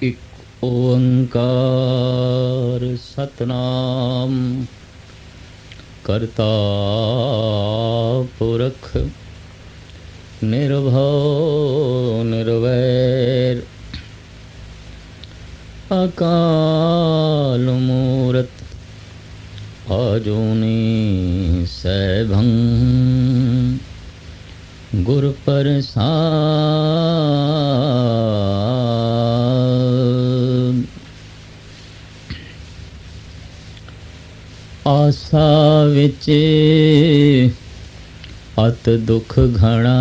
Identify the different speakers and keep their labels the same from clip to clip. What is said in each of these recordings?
Speaker 1: ਇੱਕ ਓੰਕਾਰ ਸਤਨਾਮ ਕਰਤਾ ਪੁਰਖ ਨਿਰਭਉ ਨਿਰਵੈਰ ਅਕਾਲ ਮੂਰਤ ਆਜੂਨੀ ਸੈਭੰ ਗੁਰ ਪ੍ਰਸਾਦ। ਆਸਾ ਵਿੱਚ ਅਤ ਦੁਖ ਘਣਾ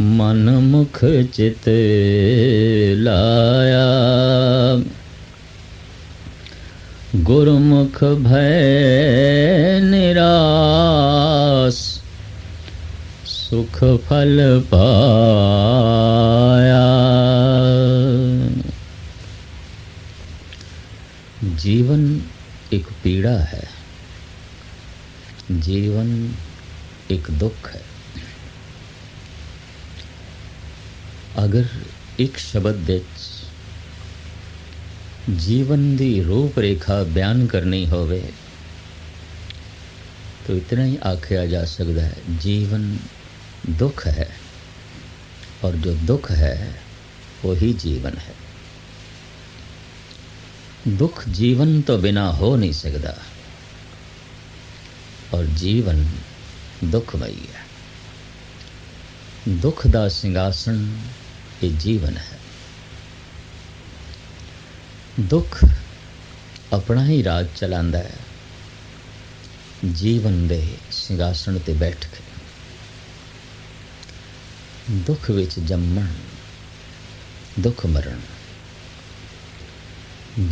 Speaker 1: ਮਨ ਮੁਖ ਚਿਤ ਲਾਇਆ। ਗੁਰਮੁਖ ਭੈ ਨਿਰਾਸ ਸੁਖ ਫਲ ਪਾਇਆ। जीवन एक पीड़ा है, जीवन एक दुख है। अगर एक शब्द विच जीवन की रूप रेखा बयान करनी होवे तो इतना ही आख्या जा सकता है जीवन दुख है, और जो दुख है वही जीवन है। दुख जीवन तो बिना हो नहीं सकता, और जीवन दुखमयी है। दुख का सिंहासन ये जीवन है। दुख अपना ही राज चलांदा है जीवन दे सिंहासन ते बैठ के। दुख विच जम्मण दुख मरण,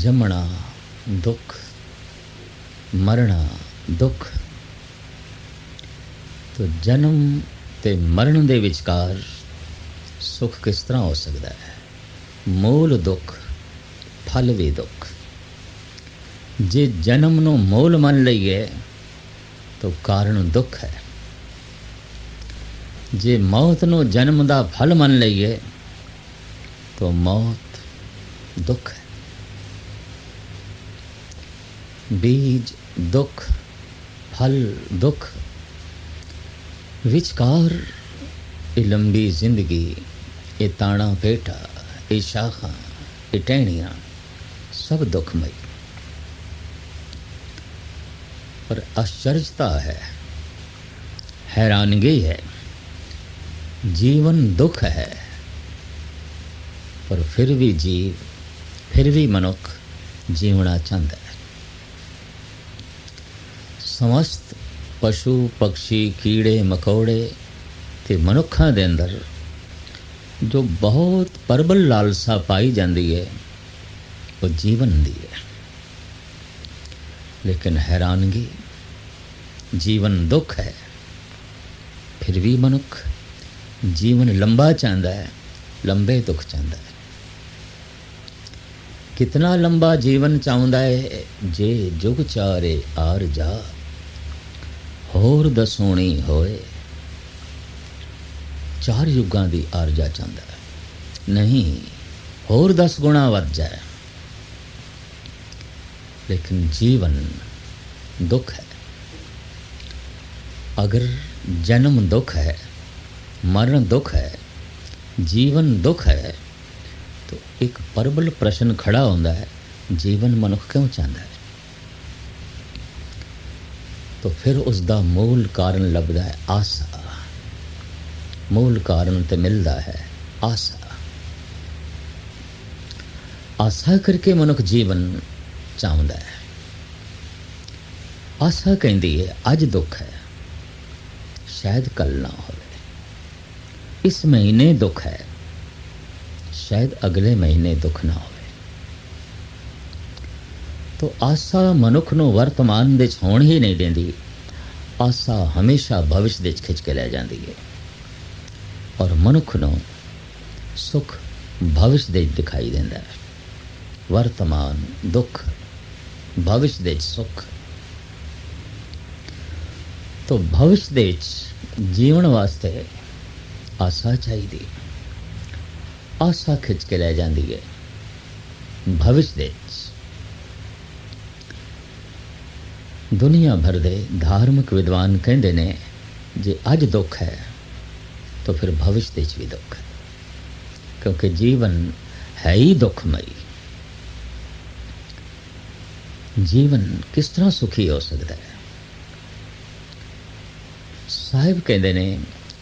Speaker 1: जमना दुख मरना दुख। तो जन्म ते मरण दे विचकार सुख किस तरह हो सकता है? मूल दुख फल भी दुख। जे जन्म नूं मूल मन लईए तो कारण दुख है, जे मौत नूं जन्म दा फल मन लईए तो मौत दुख है। बीज दुख फल दुख, विचकार ये लंबी जिंदगी, ये ताना पेटा, ये शाखा, ये टहनियाँ सब दुखमयी। पर आश्चर्यता है, हैरानगी है, जीवन दुख है पर फिर भी जीव, फिर भी मनुख जीवना चाहता है। समस्त पशु पक्षी कीड़े मकोड़े ते मनुखा दे अंदर जो बहुत प्रबल लालसा पाई जाती है वो जीवन दी है। लेकिन हैरानगी, जीवन दुख है फिर भी मनुख जीवन लंबा चाहता है, लंबे दुख चाहता है। कितना लंबा जीवन चाहता है? जे जुग चारे आर जा होर दसोनी होए। चार युगां दी आरजा चाहता है, नहीं होर 10 गुणा वध जाए। लेकिन जीवन दुख है। अगर जन्म दुख है, मरण दुख है, जीवन दुख है, तो एक प्रबल प्रश्न खड़ा होता है, जीवन मनुख क्यों चाहता है? तो फिर उसका मूल कारण लभदा है आसा। मूल कारण तो मिलता है आसा। आसा करके मनुख जीवन चाहता है। आसा कहती है अज दुख है, शायद कल ना हो। इस महीने दुख है, शायद अगले महीने दुख ना हो। तो आसा मनुख नूं वर्तमान दे होण ही नहीं देंदी। आसा हमेशा भविष्य दे खिंच के लै जाती है, और मनुख नूं सुख भविष्य दे दिखाई देंदा है। वर्तमान दुख, भविष्य दे सुख। तो भविष्य दे जीवन वास्ते आसा चाहिए। ਆਸਾ ਖਿੱਚ ਕੇ ਲੈ ਜਾਂਦੀ ਹੈ ਭਵਿਸ਼ ਦੇ ਵਿੱਚ। ਦੁਨੀਆ ਭਰ ਦੇ ਧਾਰਮਿਕ ਵਿਦਵਾਨ ਕਹਿੰਦੇ ਨੇ ਜੇ ਅੱਜ ਦੁੱਖ ਹੈ ਤਾਂ ਫਿਰ ਭਵਿਸ਼ ਦੇ ਵਿੱਚ ਵੀ ਦੁੱਖ ਹੈ, ਕਿਉਂਕਿ ਜੀਵਨ ਹੈ ਹੀ ਦੁੱਖਮਈ। ਜੀਵਨ ਕਿਸ ਤਰ੍ਹਾਂ ਸੁਖੀ ਹੋ ਸਕਦਾ ਹੈ? ਸਾਹਿਬ ਕਹਿੰਦੇ ਨੇ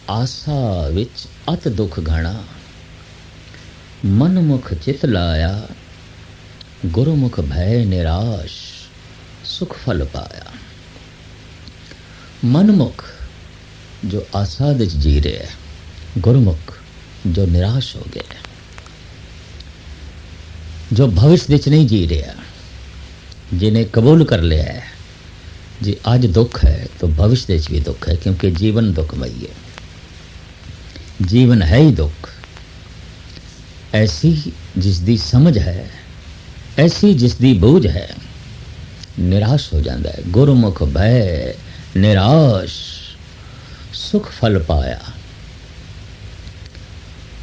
Speaker 1: ਆਸਾ ਵਿੱਚ ਅਤ ਦੁੱਖ ਘਾਣਾ, ਮਨਮੁਖ ਚਿਤ ਲਾਇਆ, ਗੁਰਮੁਖ ਭੈ ਨਿਰਾਸ਼, ਸੁਖ ਫਲ ਪਾਇਆ। ਮਨਮੁਖ ਜੋ ਆਸਾ ਵਿੱਚ ਜੀ ਰਿਹਾ ਹੈ, ਗੁਰਮੁਖ ਜੋ ਨਿਰਾਸ਼ ਹੋ ਗਿਆ, ਜੋ ਭਵਿਸ਼ ਵਿੱਚ ਨਹੀਂ ਜੀ ਰਿਹਾ, जिन्हें कबूल कर लिया है जी आज दुख है तो भविष्य भी दुख है, क्योंकि जीवन दुखमई है। जीवन है ही दुख। ऐसी जिसकी समझ है, ऐसी जिसकी बूझ है, निराश हो जाता है। गुरमुख भय निराश, सुख फल पाया।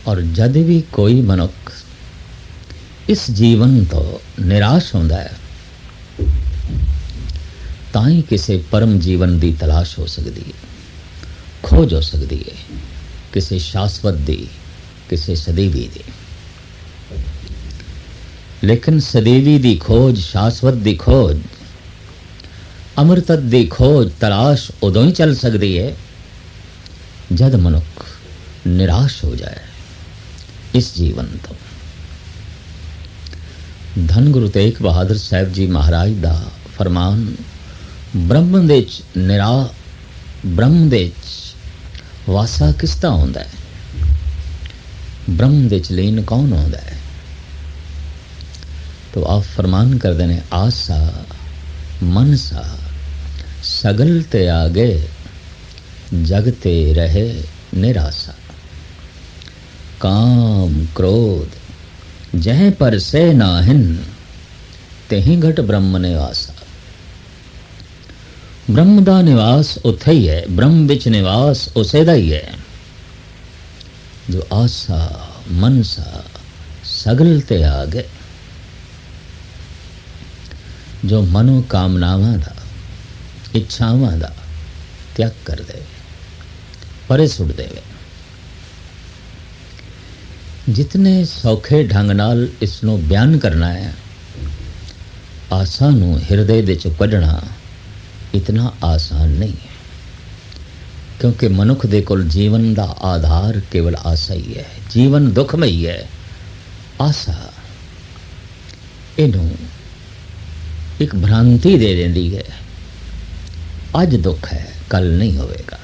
Speaker 1: और जद भी कोई मनुख इस जीवन तो निराश होता है ਤਾਂ ਹੀ ਕਿਸੇ ਪਰਮ ਜੀਵਨ ਦੀ ਤਲਾਸ਼ ਹੋ ਸਕਦੀ ਹੈ, ਖੋਜ ਹੋ ਸਕਦੀ ਹੈ, ਕਿਸੇ ਸ਼ਾਸਵਤ ਦੀ, ਕਿਸੇ ਸਦੀਵੀ ਦੀ। ਲੇਕਿਨ ਸਦੀਵੀ ਦੀ ਖੋਜ, ਸ਼ਾਸਵਤ ਦੀ ਖੋਜ, ਅਮਰਤਤ ਦੀ ਖੋਜ, ਤਲਾਸ਼ ਉਦੋਂ ਹੀ ਚੱਲ ਸਕਦੀ ਹੈ ਜਦ ਮਨੁੱਖ ਨਿਰਾਸ਼ ਹੋ ਜਾਏ ਇਸ ਜੀਵਨ ਤੋਂ। ਧੰਨ ਗੁਰੂ ਤੇਗ ਬਹਾਦਰ ਸਾਹਿਬ ਜੀ ਮਹਾਰਾਜ ਦਾ ਫਰਮਾਨ, ਬ੍ਰਹਮ ਦੇ ਵਿੱਚ ਵਾਸਾ ਕਿਸ ਦਾ ਹੁੰਦਾ ਹੈ? ਬ੍ਰਹਮ ਦੇ ਚ ਲੀਨ ਕੌਣ ਹੁੰਦਾ ਹੈ? तो आप फरमान कर देने आसा मनसा सगल ते आगे जगते रहे निराशा। काम क्रोध जह पर से नाहिन तेहि घट ब्रह्म निवासा। ब्रह्म दा निवास उत्थे ही है, ब्रह्म विच निवास उसे दा ही है जो आसा मनसा सगल ते आगे, जो मनोकामनावां दा इच्छावां दा त्याग कर दे, परे सुट देवे। जितने सौखे ढंग नाल इसनों बयान करना है, आसा नूं हिरदे दे चों कढना इतना आसान नहीं है, क्योंकि मनुख दे कोल जीवन दा आधार केवल आसा ही है। जीवन दुखमई है, आसा इनू एक भ्रांति दे देंदी है, अज दुख है कल नहीं होएगा।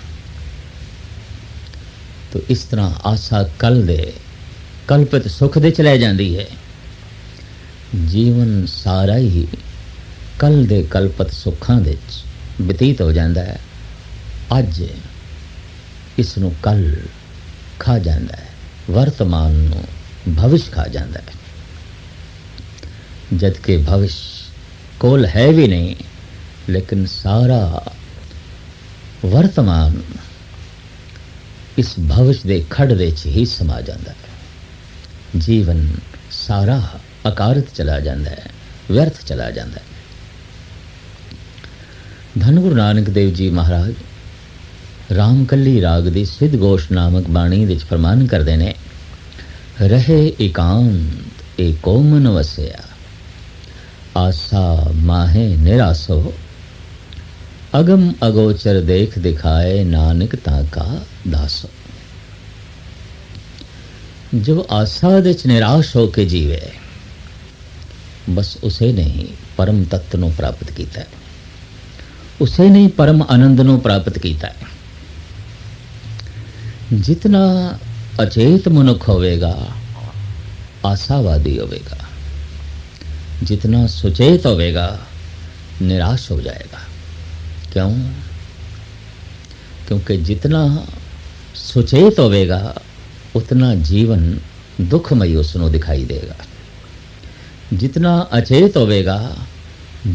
Speaker 1: तो इस तरह आसा कल दे कल्पित सुख दे चले जाती है। जीवन सारा ही कल दे कल्पित सुखां दे बतीत हो जाता है। अज इसनों कल खा जाता है, वर्तमान नूं भविष्य खा जाता है, जबकि भविष्य कोल है भी नहीं, लेकिन सारा वर्तमान इस भविष्य दे खड़ दे च ही समा जाता है। जीवन सारा अकारत चला जाता है, व्यर्थ चला जाता है। धन गुरु नानक देव जी महाराज रामकली राग दी सिद्ध घोष नामक बाणी विच फरमान करते ने, रहे एकांत एको मन वसिया, आसा माहे निरासो, अगम अगोचर देख दिखाए नानक ताका दासो। जो आसा दे च निराश होके जीवे, बस उसे नहीं परम तत्व नूं प्राप्त कीता है, उसे नहीं परम आनंद नूं प्राप्त कीता है। जितना अचेत मनुख होवेगा आशावादी होवेगा, जितना सुचेत होवेगा निराश हो जाएगा। क्यों? क्योंकि जितना सुचेत होवेगा उतना जीवन दुखमय उसनों दिखाई देगा। जितना अचेत होवेगा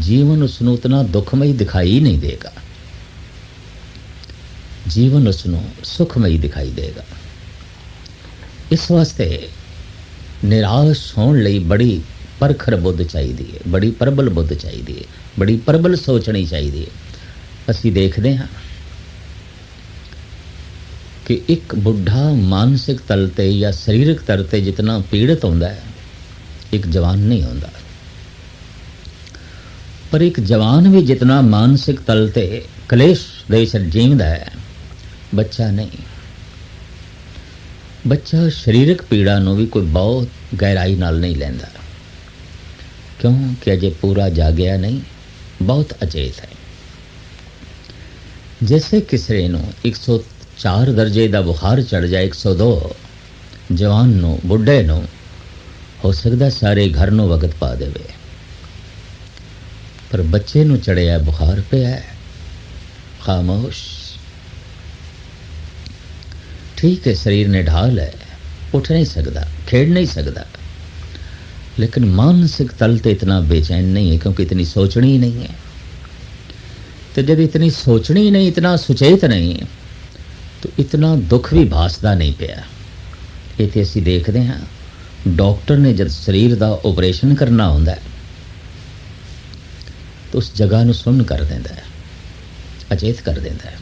Speaker 1: जीवन उसनों उतना दुखमय दिखाई नहीं देगा, जीवन उसनों सुखमय दिखाई देगा। इस वास्ते ਨਿਰਾਸ਼ ਹੋਣ ਲਈ ਬੜੀ ਪਰਖਰ ਬੁੱਧ ਚਾਹੀਦੀ ਹੈ, ਬੜੀ ਪ੍ਰਬਲ ਬੁੱਧ ਚਾਹੀਦੀ ਹੈ, ਬੜੀ ਪ੍ਰਬਲ ਸੋਚਣੀ ਚਾਹੀਦੀ ਹੈ। ਅਸੀਂ ਦੇਖਦੇ ਹਾਂ ਕਿ ਇੱਕ ਬੁੱਢਾ ਮਾਨਸਿਕ ਤਲ ਤੇ ਜਾਂ ਸਰੀਰਕ ਤਲ ਤੇ ਜਿਤਨਾ ਪੀੜਤ ਹੁੰਦਾ ਹੈ, ਇੱਕ ਜਵਾਨ ਨਹੀਂ ਹੁੰਦਾ। ਪਰ ਇੱਕ ਜਵਾਨ ਵੀ ਜਿਤਨਾ ਮਾਨਸਿਕ ਤਲ ਤੇ ਕਲੇਸ਼ ਦੇ ਵਿੱਚ ਜੀਂਦਾ ਹੈ, ਬੱਚਾ ਨਹੀਂ। ਬੱਚਾ ਸਰੀਰਕ ਪੀੜਾ ਨੂੰ ਵੀ ਕੋਈ ਬਹੁਤ ਗਹਿਰਾਈ ਨਾਲ ਨਹੀਂ ਲੈਂਦਾ, ਕਿਉਂਕਿ ਅਜੇ ਪੂਰਾ ਜਾਗਿਆ ਨਹੀਂ, ਬਹੁਤ ਅਚੇਤ ਹੈ। ਜੈਸੇ ਕਿਸੇ ਨੂੰ 104 ਦਰਜੇ ਦਾ ਬੁਖਾਰ ਚੜ ਜਾਏ, 102, ਜਵਾਨ ਨੂੰ, ਬੁੱਢੇ ਨੂੰ ਹੋ ਸਕਦਾ ਸਾਰੇ ਘਰ ਨੂੰ ਵਕਤ ਪਾ ਦੇਵੇ, ਪਰ ਬੱਚੇ ਨੂੰ ਚੜਿਆ ਬੁਖਾਰ ਪਿਆ, ਖਾਮੋਸ਼। ठीक है, शरीर ने ढाल है, उठ नहीं सकता, खेल नहीं सकता, लेकिन मानसिक तल तो इतना बेचैन नहीं है, क्योंकि इतनी सोचनी ही नहीं है। तो जब इतनी सोचनी नहीं, इतना सुचेत नहीं, तो इतना दुख भी भासदा नहीं पिया। ये तो असीं देखते हैं, डॉक्टर ने जब शरीर का ऑपरेशन करना होंदा है तो उस जगह नूं सुन्न कर देंदा है, अचेत कर देंदा है।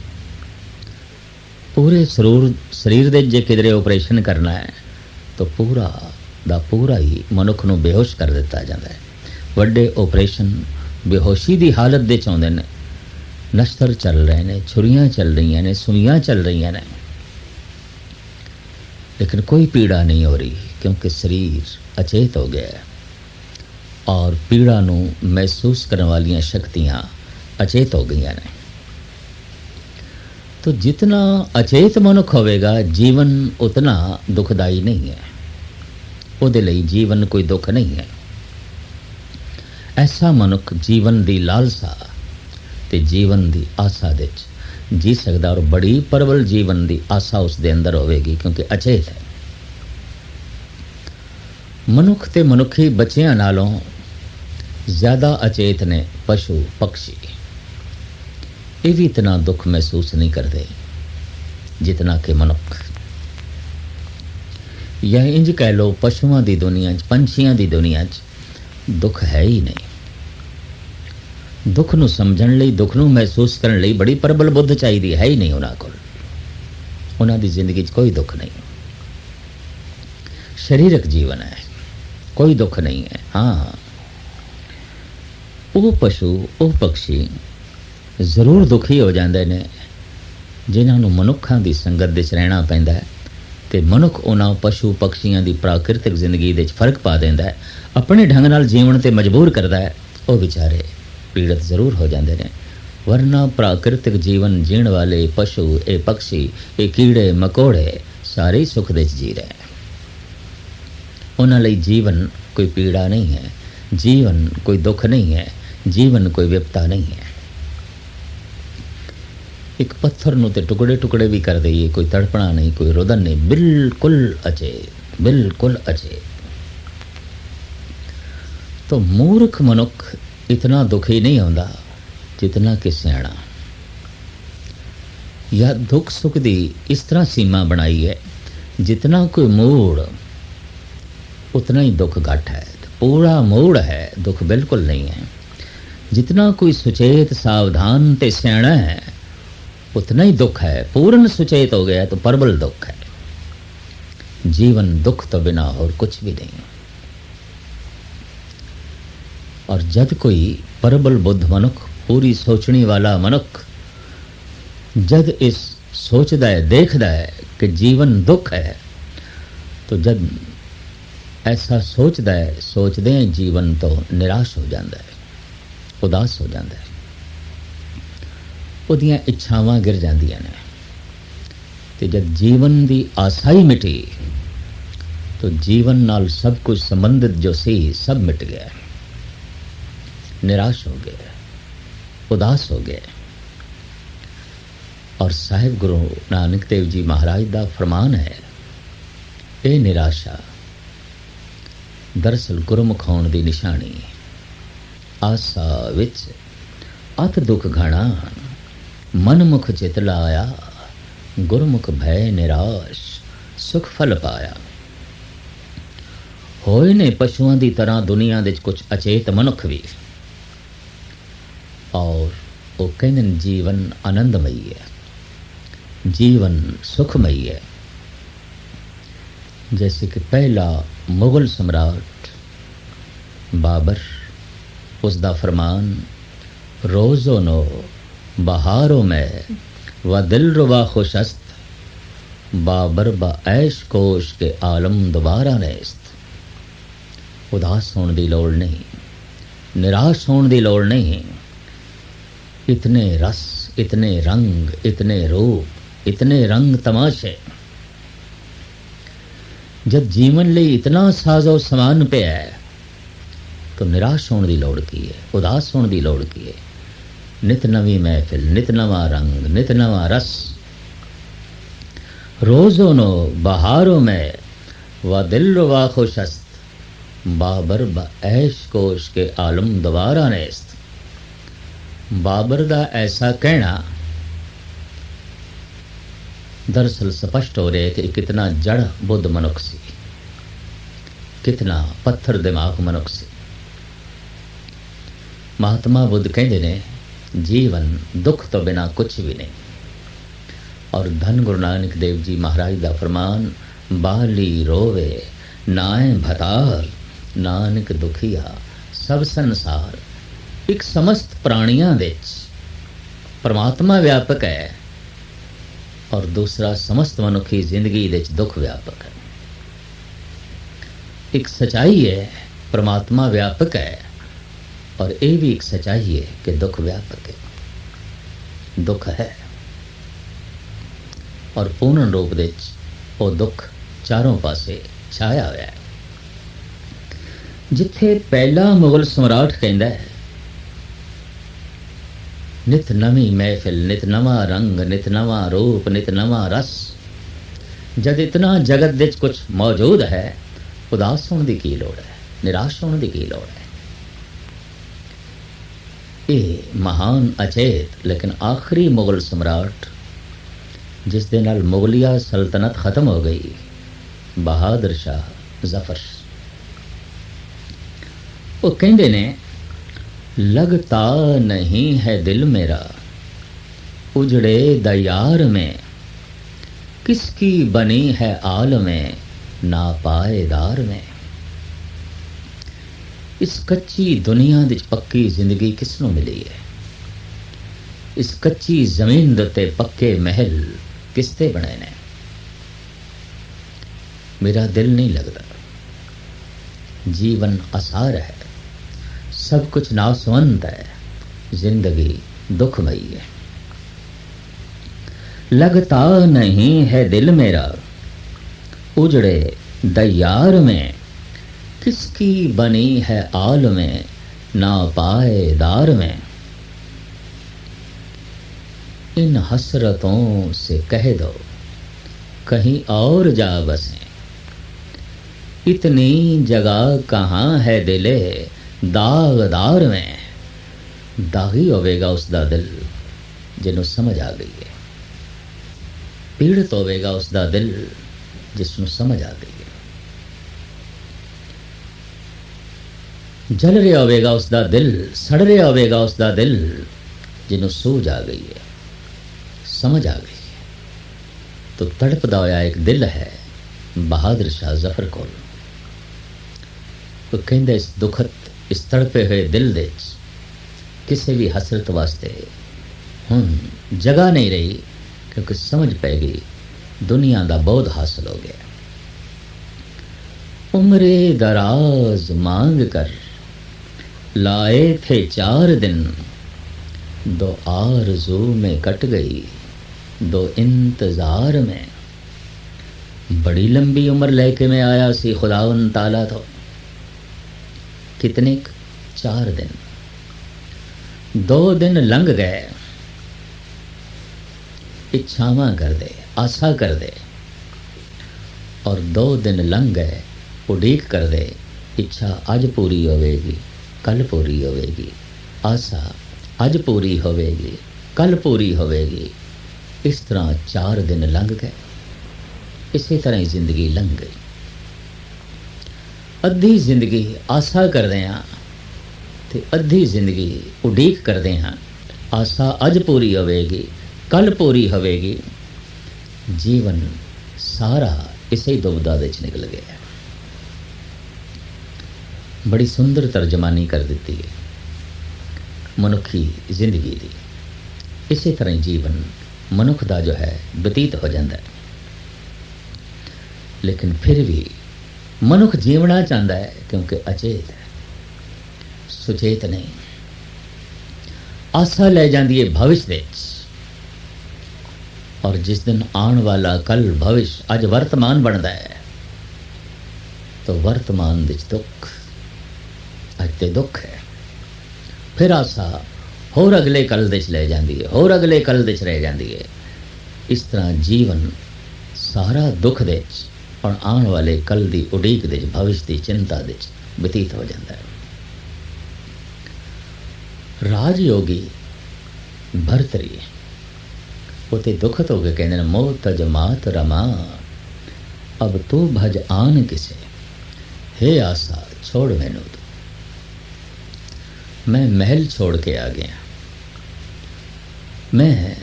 Speaker 1: पूरे शरीर दे जे किधरे ऑपरेशन करना है तो पूरा दा पूरा ही मनुख नूं बेहोश कर दिता जाता है। वड्डे ऑपरेशन बेहोशी की हालत दे चाहुंदे ने, नश्तर चल रहे हैं, छुरियां चल रही ने, सुइयां चल रही ने, लेकिन कोई पीड़ा नहीं हो रही, क्योंकि शरीर अचेत हो गया है और पीड़ा नूं महसूस करने वाली शक्तियां अचेत हो गई ने। तो जितना अचेत मनुख होवेगा, जीवन उतना दुखदाई नहीं है, उहदे लई जीवन कोई दुख नहीं है। ऐसा मनुख जीवन की लालसा ते जीवन की आसा दे जी सकदा, और बड़ी प्रबल जीवन की आसा उसके अंदर होवेगी, क्योंकि अचेत है। मनुख ते मनुखी बच्चियां नालों ज़्यादा अचेत ने पशु पक्षी। ये भी इतना दुख महसूस नहीं करते जितना कि मनुख। यह इंज कह लो, पशुओं की दुनिया, पंछियों की दुनिया दुख है ही नहीं। दुख नूं समझण लई, दुख नूं महसूस करन लई बड़ी प्रबल बुद्ध चाहिए, है ही नहीं उन्हां कोल। उन्हां दी जिंदगी कोई दुख नहीं, शरीरक जीवन है, कोई दुख नहीं है। हाँ, वो पशु, वो पक्षी जरूर दुखी हो जाते हैं जिन्होंने मनुखों की संगत दे रहना पैंदा है, तो मनुख उन्होंने पशु पक्षियों की प्राकृतिक जिंदगी दे फर्क पा देंदा है, अपने ढंग नाल जीवन ते मजबूर करता है। वो बेचारे पीड़ित जरूर हो जाते हैं, वरना प्राकृतिक जीवन जीण वाले पशु, ये पक्षी, ये कीड़े मकोड़े सारे ही सुख दे जी रहे हैं। उन्हां लई जीवन कोई पीड़ा नहीं है, जीवन कोई दुख नहीं है, जीवन कोई विपता नहीं है। एक पत्थर नूं ते टुकड़े टुकड़े भी कर दईए, कोई तड़पना नहीं, कोई रुदन नहीं, बिल्कुल अचेत, बिल्कुल अचेत। तो मूर्ख मनुख इतना दुखी नहीं होता जितना कि सियाणा। या दुख सुख की इस तरह सीमा बनाई है, जितना कोई मूड उतना ही दुख घट है। पूरा मूड है, दुख बिल्कुल नहीं है। जितना कोई सुचेत, सावधान ते सियाणा है, उतना ही दुख है। पूर्ण सुचेत हो गया तो प्रबल दुख है। जीवन दुख तो बिना और कुछ भी नहीं। और जब कोई प्रबल बुद्ध मनुख, पूरी सोचने वाला मनुख जब इस सोचता है, देखता है कि जीवन दुख है, तो जब ऐसा सोचता है, सोचते हैं जीवन तो निराश हो जाता है, उदास हो जाता है, उहदियां इच्छावां गिर जांदियां ने। ते जब जीवन की आशा ही मिटी तो जीवन नाल सब कुछ संबंधित जो सी सब मिट गया, निराश हो गए, उदास हो गए। और साहिब गुरु नानक देव जी महाराज का फरमान है, ये निराशा दरअसल गुरमुख होने की निशानी। आसा विच अत दुख घना, मनमुख चित लाया, गुरमुख भय निराश, सुख फल पाया। ਹੋਏ ਨੇ ਪਸ਼ੂਆਂ ਦੀ ਤਰ੍ਹਾਂ ਦੁਨੀਆ ਦੇ ਕੁਝ ਅਚੇਤ ਮਨੁੱਖ ਵੀ, ਔਰ ਉਹ ਕਹਿੰਦੇ ਨੇ ਜੀਵਨ ਆਨੰਦਮਈ ਹੈ, जीवन सुखमयी है। जैसे कि पहला मुगल सम्राट बाबर, उसका फरमान रोज़ो नो बहारों में व दिल रुबा खुशस्त, बाबर ब ऐश कोश के आलम दोबारा नेस्त। उदास होने की लोड़ नहीं, निराश होने की लोड़ नहीं। इतने रस, इतने रंग, इतने रूप, इतने रंग तमाशे, जब जीवन लिए इतना साजो समान पे है तो निराश होने की लोड़ की है, उदास होने की लोड़ की है। नित नवी महफिल, नित नवा रंग, नित नवा रस। रोज़ो नो बहारों में व दिल रुबा खुशस्त, बाबर ब ऐश कोश के आलम दोबारा नेस्त। बाबर का ऐसा कहना दरअसल स्पष्ट हो रहा है कि कितना जड़ बुद्ध मनुख सी, कितना पत्थर दिमाग मनुख सी। महात्मा बुद्ध कहते ने जीवन दुख तो बिना कुछ भी नहीं। और धन गुरु नानक देव जी महाराज का फरमान, बाली रोवे नाए भतार, नानक दुखिया सब संसार। एक समस्त प्राणियां विच परमात्मा व्यापक है और दूसरा समस्त मनुखी जिंदगी दे दुख व्यापक है। एक सच्चाई है परमात्मा व्यापक है, और ये भी एक सच्चाई है कि दुख व्यापक है। दुख है और पूर्ण रूप दे वो दुख चारों पासे छाया हुआ है। जिथे पहला मुगल सम्राट कहता है नित नवी महफिल, नित नवा रंग, नित नवा रूप, नित नवा रस। जब इतना जगत विच कुछ मौजूद है, उदास होने की की लोड़ है, निराश होने की की लोड़ है। ये महान अचेत लेकिन आखिरी मुगल सम्राट जिस दे नाल मुगलिया सल्तनत खत्म हो गई, बहादुर शाह जफर, वो कहते ने लगता नहीं है दिल मेरा उजड़े दयार में, किसकी बनी है आल में ना पाएदार में। इस कच्ची दुनिया दी पक्की जिंदगी किसनों मिली है? इस कच्ची जमीन दे पक्के महल किसते बने ने? मेरा दिल नहीं लगता, जीवन आसार है, सब कुछ नासवंत है, जिंदगी दुखमयी है। लगता नहीं है दिल मेरा उजड़े दयार में, किसकी बनी है आल में ना पाएदार में। इन हसरतों से कह दो कहीं और जा बसें, इतनी जगह कहाँ है दिले दागदार में। दागी होवेगा उसका दिल जिन्हों समझ आ गई है, पीड़ित होवेगा उसका दिल जिसनों समझ आ गई है, जल रहा होवेगा उसका दिल, सड़ रहा होवेगा उसका दिल जिन्हों सूझ आ गई है, समझ आ गई है। तो तड़पदा होया एक दिल है बहादुर शाह जफर को। तो कहंदे इस दुखत इस तड़पे हुए दिल दे किसी भी हसरत वास्ते हुण जगह नहीं रही, क्योंकि समझ पै गई दुनिया का बोध हासिल हो गया। उम्रे दराज मांग कर लाए थे 4 दिन, 2 आरज़ू में कट गई 2 इंतजार में। बड़ी लंबी उम्र लेके मैं आया सी खुदावन ताला तो, कितने 4 दिन, 2 दिन लंघ गए, इच्छावां कर दे, आशा कर दे, और 2 दिन लंघ गए उड़ीक कर दे। इच्छा अज पूरी होवेगी, कल पूरी होवेगी, आशा अज पूरी होवेगी, कल पूरी होवेगी। इस तरह 4 दिन लंघ गए, इसी तरह ही जिंदगी लंघ गई। ਅੱਧੀ ਜ਼ਿੰਦਗੀ ਆਸਾ ਕਰਦੇ ਹਾਂ ਤੇ ਅੱਧੀ ਜ਼ਿੰਦਗੀ ਉਡੀਕ ਕਰਦੇ ਹਾਂ। ਆਸਾ ਅੱਜ ਪੂਰੀ ਹੋਵੇਗੀ, ਕੱਲ ਪੂਰੀ ਹੋਵੇਗੀ। ਜੀਵਨ ਸਾਰਾ ਇਸੇ ਦੁਬਦਾ ਵਿੱਚ ਨਿਕਲ ਗਿਆ। ਬੜੀ ਸੁੰਦਰ ਤਰਜਮਾਨੀ ਕਰ ਦਿੱਤੀ ਹੈ ਮਨੁੱਖੀ ਜ਼ਿੰਦਗੀ ਦੀ। ਇਸੇ ਤਰ੍ਹਾਂ ਹੀ ਜੀਵਨ ਮਨੁੱਖ ਦਾ ਜੋ ਹੈ ਬਤੀਤ ਹੋ ਜਾਂਦਾ ਹੈ। ਲੇਕਿਨ ਫਿਰ ਵੀ ਮਨੁੱਖ ਜੀਵਣਾ ਚਾਹੁੰਦਾ ਹੈ ਕਿਉਂਕਿ ਅਚੇਤ ਹੈ, ਸੁਚੇਤ ਨਹੀਂ। ਆਸਾ ਲੈ ਜਾਂਦੀ ਹੈ ਭਵਿਸ਼ ਵਿੱਚ, ਔਰ ਜਿਸ ਦਿਨ ਆਉਣ ਵਾਲਾ ਕੱਲ ਭਵਿਸ਼ ਅੱਜ ਵਰਤਮਾਨ ਬਣਦਾ ਹੈ ਤਾਂ ਵਰਤਮਾਨ ਵਿੱਚ ਦੁੱਖ, ਅੱਜ ਤੇ ਦੁੱਖ ਹੈ। ਫਿਰ ਆਸਾ ਹੋਰ ਅਗਲੇ ਕੱਲ ਵਿੱਚ ਲੈ ਜਾਂਦੀ ਹੈ, ਹੋਰ ਅਗਲੇ ਕੱਲ ਵਿੱਚ ਰਹਿ ਜਾਂਦੀ ਹੈ। ਇਸ ਤਰ੍ਹਾਂ ਜੀਵਨ ਸਾਰਾ ਦੁੱਖ ਦੇ ਵਿੱਚ ਔਰ ਆਉਣ ਵਾਲੇ ਕੱਲ ਦੀ ਉਡੀਕ ਦੇ ਵਿੱਚ, ਭਵਿਸ਼ ਦੀ ਚਿੰਤਾ ਦੇ ਵਿੱਚ ਬਤੀਤ ਹੋ ਜਾਂਦਾ ਹੈ। ਰਾਜਯੋਗੀ ਭਰਤਰੀ ਉਹ ਤੇ ਦੁਖਤ ਹੋ ਕੇ ਕਹਿੰਦੇ ਨੇ, ਮੋਹ ਤਜ ਮਾਤ ਰਮਾ ਅਬ ਤੂੰ ਭਜ ਆਨ ਕਿਸੇ, ਹੇ ਆਸਾ ਛੋੜ ਮੈਨੂੰ ਤੂੰ। ਮੈਂ ਮਹਿਲ ਛੋੜ ਕੇ ਆ ਗਿਆ, ਮੈਂ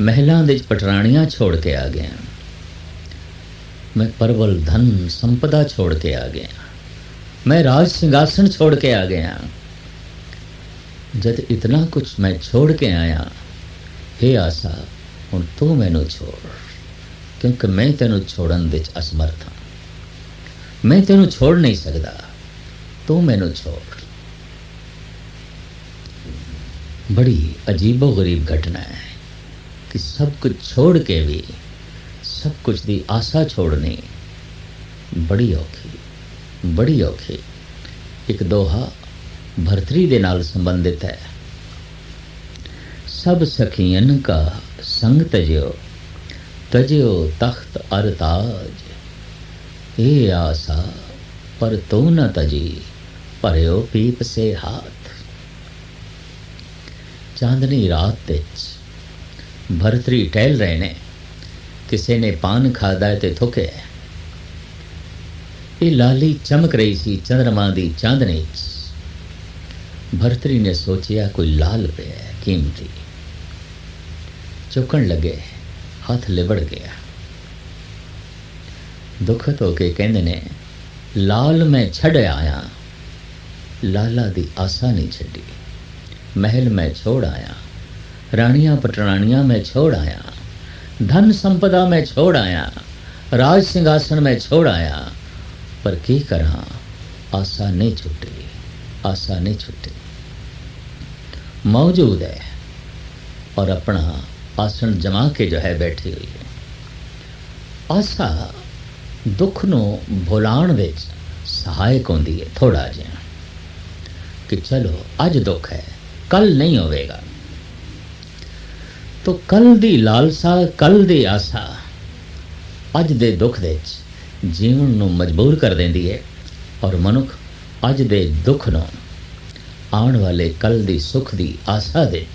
Speaker 1: ਮਹਿਲਾਂ ਦੇ ਪਟਰਾਣੀਆਂ ਛੋੜ ਕੇ ਆ ਗਿਆ, मैं परवल धन संपदा छोड़ के आ गया, मैं राज सिंहासन छोड़ के आ गया। जब इतना कुछ मैं छोड़ के आया, हे आसा हुण तू मैनू छोड़, क्योंकि मैं तेनू छोड़न विच असमर्थ हाँ, मैं तेनू छोड़ नहीं सकता, तू मैनू छोड़। बड़ी अजीबो गरीब घटना है कि सब कुछ छोड़ के भी सब कुछ दी आसा छोड़नी बड़ी औखी, बड़ी औखी। एक दोहा भरतरी दे नाल संबंधित है। सब सखियन का संग तज्यो, तज्यो तख्त अर ताज, ए आसा पर तो न तजी, भरियो पीप से हाथ। चांदनी रात विच भरतरी टहल रहे ने, किसी ने पान खादा है तो थुके। ये लाली चमक रही सी चंद्रमा दी चांदनी। भरतरी ने सोचिया कोई लाल पे है कीमती, चुकन लगे, हाथ लिबड़ गया। दुखत होके कहंदे ने, लाल मैं छड़ आया, लाला दी आसा नहीं छड़ी। महल मैं छोड़ आया, रानियां पटरानियां मैं छोड़ आया, धन संपदा में छोड़ आया, राज सिंहासन में छोड़ आया, पर की करा आसा नहीं छुटी, आसा नहीं छुटी। मौजूद है और अपना आसन जमा के जो है बैठी हुई है। आसा दुख नू भुलाण विच सहायक होंदी है थोड़ा जिहा, कि चलो अज दुख है कल नहीं होवेगा। तो कल दी लालसा, कल दी आसा अज दे दुख दे जीवन नू मजबूर कर देंदी है, और मनुख अज दे दुख नू आने वाले कल दी सुख दी आसा दे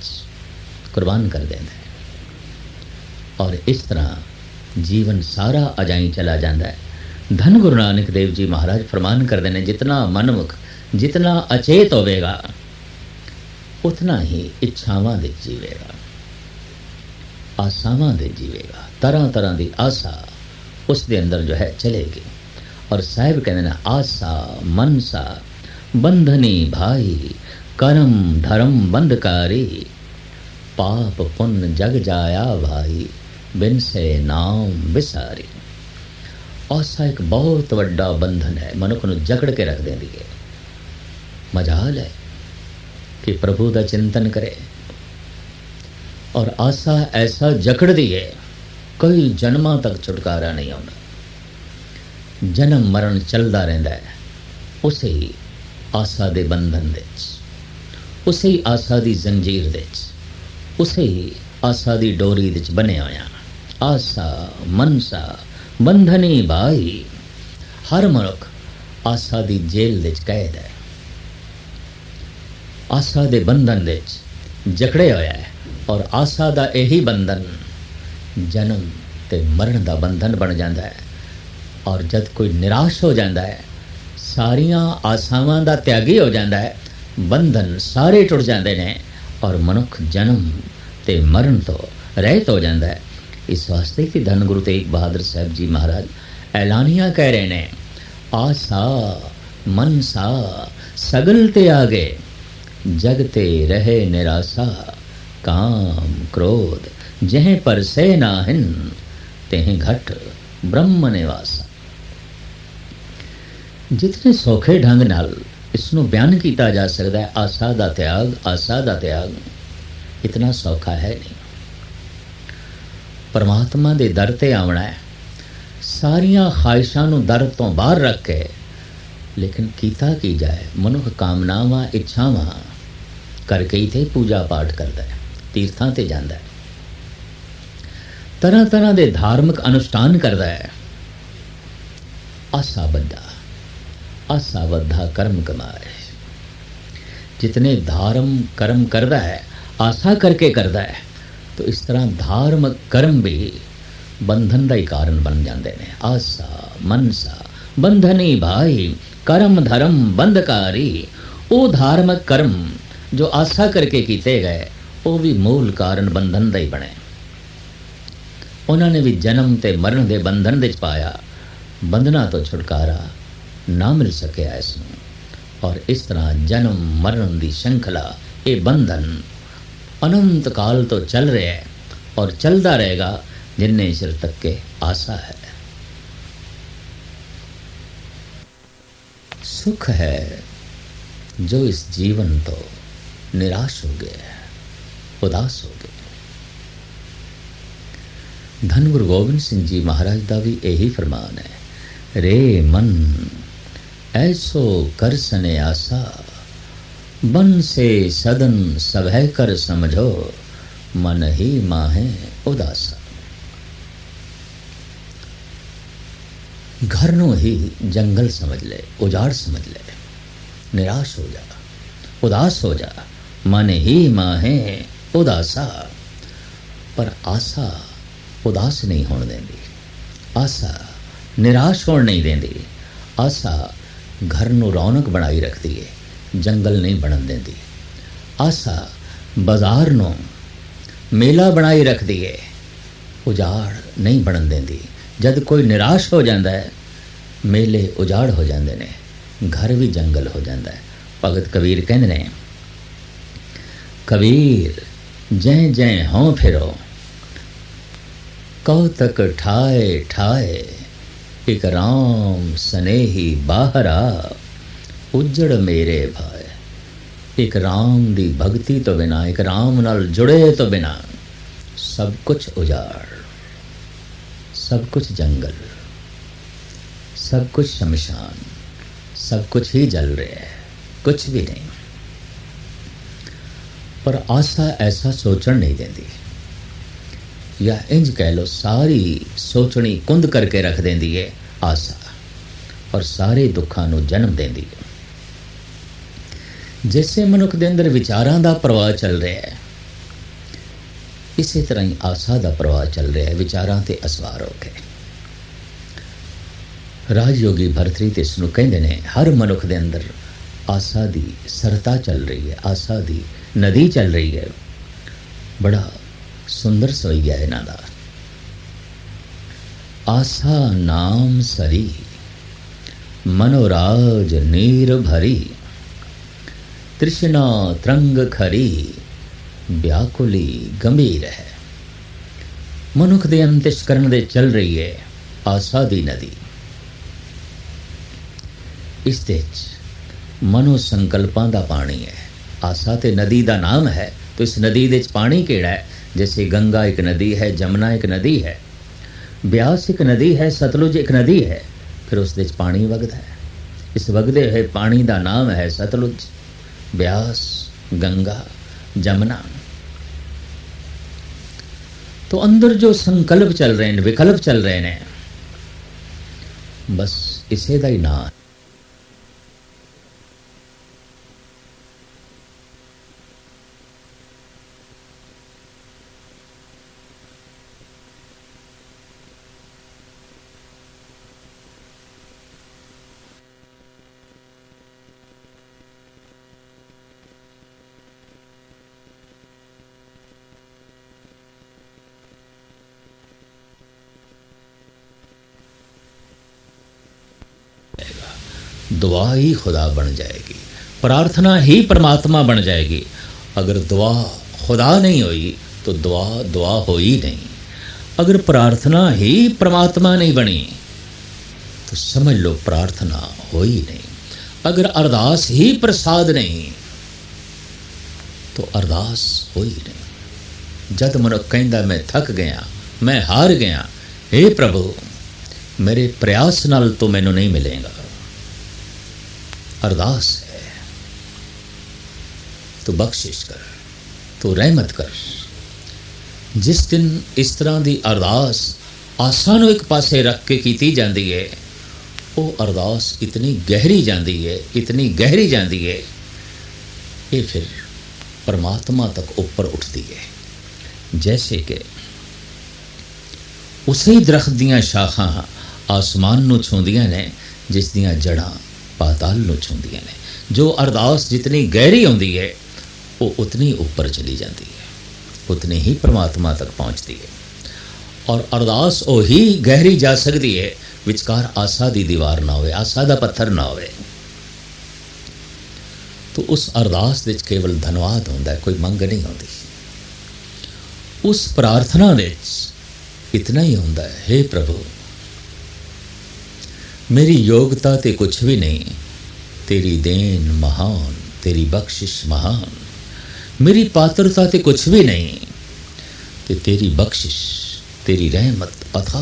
Speaker 1: कुर्बान कर देंदा है। और इस तरह जीवन सारा अजाई चला जाता है। धन गुरु नानक देव जी महाराज फरमान करते हैं, जितना मनमुख जितना अचेत होवेगा उतना ही इच्छावां दे जीवेगा, आसावां दे जीवेगा। तरह तरह की आसा उस दे अंदर जो है चलेगी। और साहिब कहते हैं, आसा मनसा बंधनी भाई, कर्म धर्म बंधकारी, पाप पुण्य जग जाया भाई, बिन से नाम विसारी। आसा एक बहुत वड्डा बंधन है, मनुख नूं जकड़ के रख देंदी है। मजाल है कि प्रभु का चिंतन करे, और आसा ऐसा जकड़ दी है कई जन्मां तक छुटकारा नहीं आउंदा। जन्म मरण चलता रहता है उसे ही आसा दे बंधन दे, उसे ही आसा दी जंजीर दे, उसे ही आसा दी डोरी दे बने होया। आसा मनसा बंधनी भाई, हर मनुख आसा दी जेल दे कैद है, आसा दे बंधन दे जकड़े होया है। और आसा दा यही बंधन जन्म ते मरण दा बंधन बन जाता है। और जब कोई निराश हो जाता है, ਸਾਰੀਆਂ ਆਸਾਵਾਂ ਦਾ ਤਿਆਗੀ ਹੋ ਜਾਂਦਾ ਹੈ, ਬੰਧਨ ਸਾਰੇ ਟੁੱਟ ਜਾਂਦੇ ਨੇ ਔਰ ਮਨੁੱਖ ਜਨਮ ਤੇ ਮਰਨ ਤੋਂ ਰਹਿਤ ਹੋ ਜਾਂਦਾ ਹੈ। ਇਸ ਵਾਸਤੇ ਕਿ ਧੰਨ ਗੁਰੂ ਤੇਗ ਬਹਾਦਰ ਸਾਹਿਬ ਜੀ ਮਹਾਰਾਜ ਐਲਾਨੀਆਂ ਕਹਿ ਰਹੇ ਨੇ, ਆਸਾ ਮਨਸਾ ਸਗਲ ਤਿਆਗੇ जग ते रहे निराशा, काम क्रोध जह पर से नाहिन तेह घट ब्रह्म निवासा। जितने सौखे ढंग नाल इसनों बयान किया जा सकता है, आशा का त्याग, आशा का त्याग इतना सौखा है नहीं। परमात्मा के दर ते आवना है, सारिया ख्वाहिशां नूं दर तो बाहर रख के, लेकिन कीता की जाए, मनुख कामनावां इच्छावां करके ही थे पूजा पाठ करता है, तीर्थां ते जाता है, तरह तरह के धार्मिक अनुष्ठान करता है। आसा बद्धा कर्म कमाए। जितने धर्म कर्म करता है आशा करके करता है, तो इस तरह धार्मिक कर्म भी बंधन का ही कारण बन जाते हैं। आशा मनसा बंधनी भाई, कर्म धर्म बंधकारी। वो धार्मिक कर्म जो आशा करके किए गए, वो भी मूल कारण बंधन का ही बने। उन्होंने भी जन्म ते मरण के बंधन विच पाया, बंधना तो छुटकारा ना मिल सकिया इसमें। और इस तरह जन्म मरण की श्रृंखला, ये बंधन अनंत काल तो चल रहा है और चलता रहेगा जिन्ने चिर तक के आशा है। सुख है जो इस जीवन तो निराश हो गए, उदास हो गए। धन गुरु गोबिंद सिंह जी महाराज का भी यही फरमान है, रे मन ऐसो कर सने आशा, बन से सदन सभय कर समझो, मन ही माहे उदासा। घर नूं ही जंगल समझ ले, उजाड़ समझ ले, निराश हो जा, उदास हो जा, मन ही माहे उदासा। पर आशा उदास नहीं होने देंदी, आशा निराश होने नहीं देंदी। आशा घर नूं रौनक बनाई रखती है, जंगल नहीं बनन देंदी। आशा बाजार नूं मेला बनाई रखती है, उजाड़ नहीं बनन देंदी। जब कोई निराश हो जाता है, मेले उजाड़ हो जाते हैं, घर भी जंगल हो जाता है। भगत कबीर कहते हैं, कबीर जै जै हों फिरो, कौतक ठाए ठाए, एक राम स्नेही बाहरा, उजड़ मेरे भाई। एक राम दी भगती तो बिना, एक राम नाल जुड़े तो बिना सब कुछ उजाड़, सब कुछ जंगल, सब कुछ शमशान, सब कुछ ही जल रहा है, कुछ भी नहीं। पर आशा ऐसा सोचण नहीं देती, या इंज कह लो सारी सोचनी कुंद करके रख देती है आशा, और सारे दुखों को जन्म देती है। जैसे मनुख के अंदर विचारों का प्रवाह चल रहा है, इसी तरह ही आशा का प्रवाह चल रहा है, विचारों से असवार होकर। राजयोगी भरतरी ते इसनूं कहंदे ने, हर मनुख के अंदर आशा की सरता चल रही है, आशा की नदी चल रही है। बड़ा सुंदर सवैया है इन्हां दा। आशा नाम सरी, मनोराज नीर भरी, तृष्णा तरंग खरी, व्याकुली गंभीर है। मनुख दे अंतस्करण दे चल रही है आशा दी नदी। इस मनो संकल्पां दा पानी है। आशा ते नदी का नाम है, तो इस नदी दे पानी केड़ा है? जैसे गंगा एक नदी है, जमुना एक नदी है, ब्यास एक नदी है, सतलुज एक नदी है, फिर उस पानी वगदा है। इस वगदे हुए पानी का नाम है सतलुज, ब्यास, गंगा, जमुना। तो अंदर जो संकल्प चल रहे हैं, विकल्प चल रहे हैं, बस इसे का ही नाम है। दुआ ही खुदा बन जाएगी, प्रार्थना ही परमात्मा बन जाएगी। अगर दुआ खुदा नहीं हुई तो दुआ दुआ हो ही नहीं। अगर प्रार्थना ही परमात्मा नहीं बनी तो समझ लो प्रार्थना हो ही नहीं। अगर अरदास ही प्रसाद नहीं तो अरदास हो ही नहीं। जद मनुख कहंदा मैं थक गया, मैं हार गया, हे प्रभु मेरे प्रयास नाल तो मैनू नहीं मिलेगा। अरदास है, तू बख्शिश कर, तू रहमत कर। जिस दिन इस तरह की अरदास आसां नूं एक पासे रख के की जाती है, वो अरदास इतनी गहरी जाती है, इतनी गहरी जाती है, ये फिर परमात्मा तक ऊपर उठती है। जैसे कि उसी दरख्त दियां शाखां आसमान नूं छूंदियां ने, जिस दियां जड़ां पाताल नूं छूंदियां ने। जो अरदास जितनी गहरी होंदी है वो उतनी ऊपर चली जाती है, उतनी ही परमात्मा तक पहुँचती है। और अरदास वो ही गहरी जा सकती है विचकार आसा दी दीवार ना होवे, आसा दा पत्थर ना होवे। तो उस अरदास विच केवल धन्यवाद होंदा है, कोई मंग नहीं होंदी। उस प्रार्थना विच इतना ही होंदा है, हे प्रभु मेरी योग्यता ते कुछ भी नहीं, तेरी देन महान, तेरी बख्शिश महान। मेरी पात्रता ते कुछ भी नहीं, ते तेरी बख्शिश, तेरी रहमत अथा